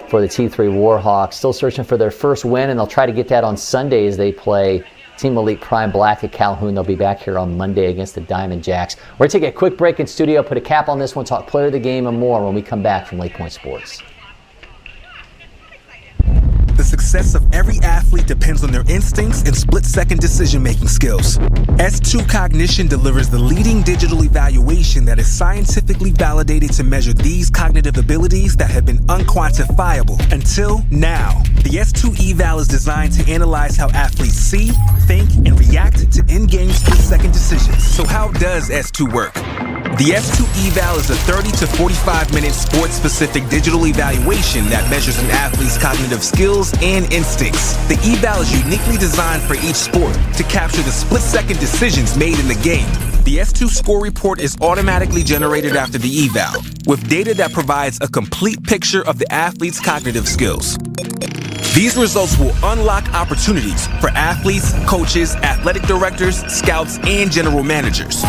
for the T3 Warhawks, still searching for their first win, and they'll try to get that on Sunday as they play Team Elite Prime Black at Calhoun. They'll be back here on Monday against the Diamond Jacks. We're going to take a quick break in studio, put a cap on this one, talk player of the game and more when we come back from LakePoint Sports. The success of every athlete depends on their instincts and split-second decision-making skills. S2 Cognition delivers the leading digital evaluation that is scientifically validated to measure these cognitive abilities that have been unquantifiable until now. The S2 eval is designed to analyze how athletes see, think, and react to in-game split-second decisions. So how does S2 work? The S2 eval is a 30 to 45-minute sports-specific digital evaluation that measures an athlete's cognitive skills and instincts. The eval is uniquely designed for each sport to capture the split-second decisions made in the game. The S2 score report is automatically generated after the eval, with data that provides a complete picture of the athlete's cognitive skills. These results will unlock opportunities for athletes, coaches, athletic directors, scouts, and general managers.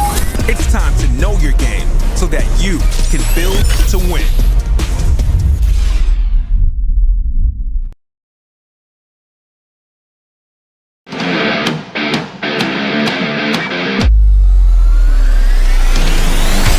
It's time to know your game so that you can build to win.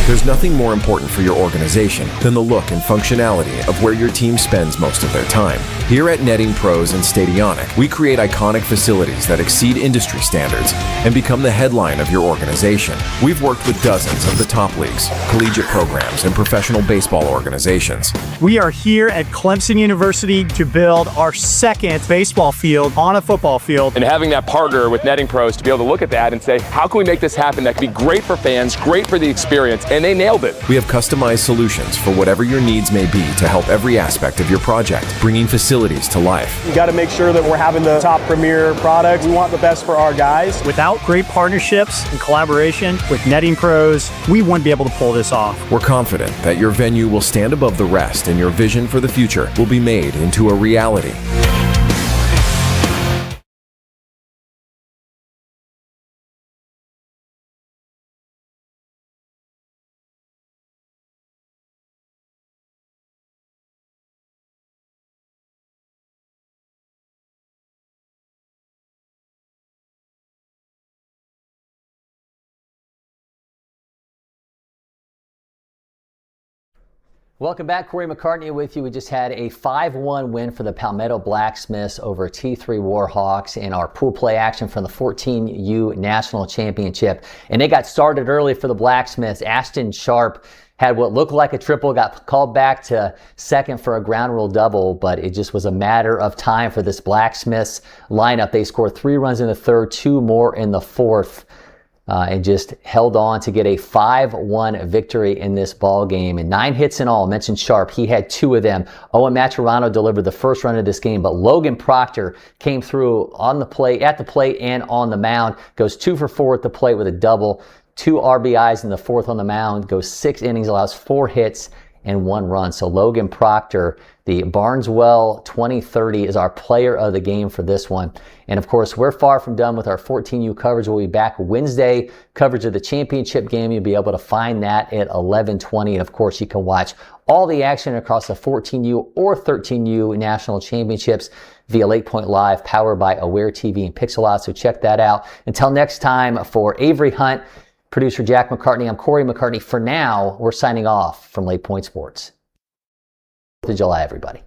There's nothing more important for your organization than the look and functionality of where your team spends most of their time. Here at Netting Pros and Stadionic, we create iconic facilities that exceed industry standards and become the headline of your organization. We've worked with dozens of the top leagues, collegiate programs, and professional baseball organizations. We are here at Clemson University to build our second baseball field on a football field. And having that partner with Netting Pros to be able to look at that and say, how can we make this happen that could be great for fans, great for the experience, and they nailed it. We have customized solutions for whatever your needs may be to help every aspect of your project, bringing facilities to life. You got to make sure that we're having the top premier products. We want the best for our guys. Without great partnerships and collaboration with Netting Pros, we wouldn't be able to pull this off. We're confident that your venue will stand above the rest and your vision for the future will be made into a reality. Welcome back. Cory McCartney with you. We just had a 5-1 win for the Palmetto Blacksmiths over T3 Warhawks in our pool play action from the 14U National Championship. And they got started early for the Blacksmiths. Ashton Sharp had what looked like a triple, got called back to second for a ground rule double, but it just was a matter of time for this Blacksmiths lineup. They scored 3 runs in the third, 2 more in the fourth. And just held on to get a 5-1 victory in this ball game. And 9 hits in all. I mentioned Sharp. He had 2 of them. Owen Maturano delivered the first run of this game, but Logan Proctor came through on the plate, at the plate and on the mound. Goes 2 for 4 at the plate with a double. 2 RBIs in the fourth on the mound. Goes 6 innings, allows 4 hits and 1 run. So Logan Proctor, the Barneswell 2030, is our player of the game for this one. And of course, we're far from done with our 14U coverage. We'll be back Wednesday, coverage of the championship game. You'll be able to find that at 11:20. And of course, you can watch all the action across the 14U or 13U national championships via LakePoint Live, powered by Aware TV and Pixelot. So check that out. Until next time, for Avery Hunt, producer Jack McCartney, I'm Cory McCartney. For now, we're signing off from LakePoint Sports. 4th of July, everybody.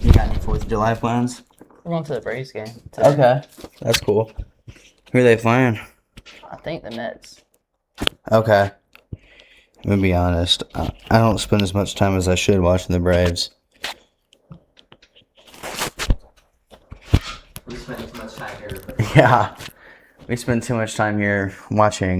You got any 4th of July plans? We're going to the Braves game today. Okay, that's cool. Who are they playing? I think the Mets. Okay. I'm gonna be honest. I don't spend as much time as I should watching the Braves. We spend too much time here. Yeah, we spend too much time here watching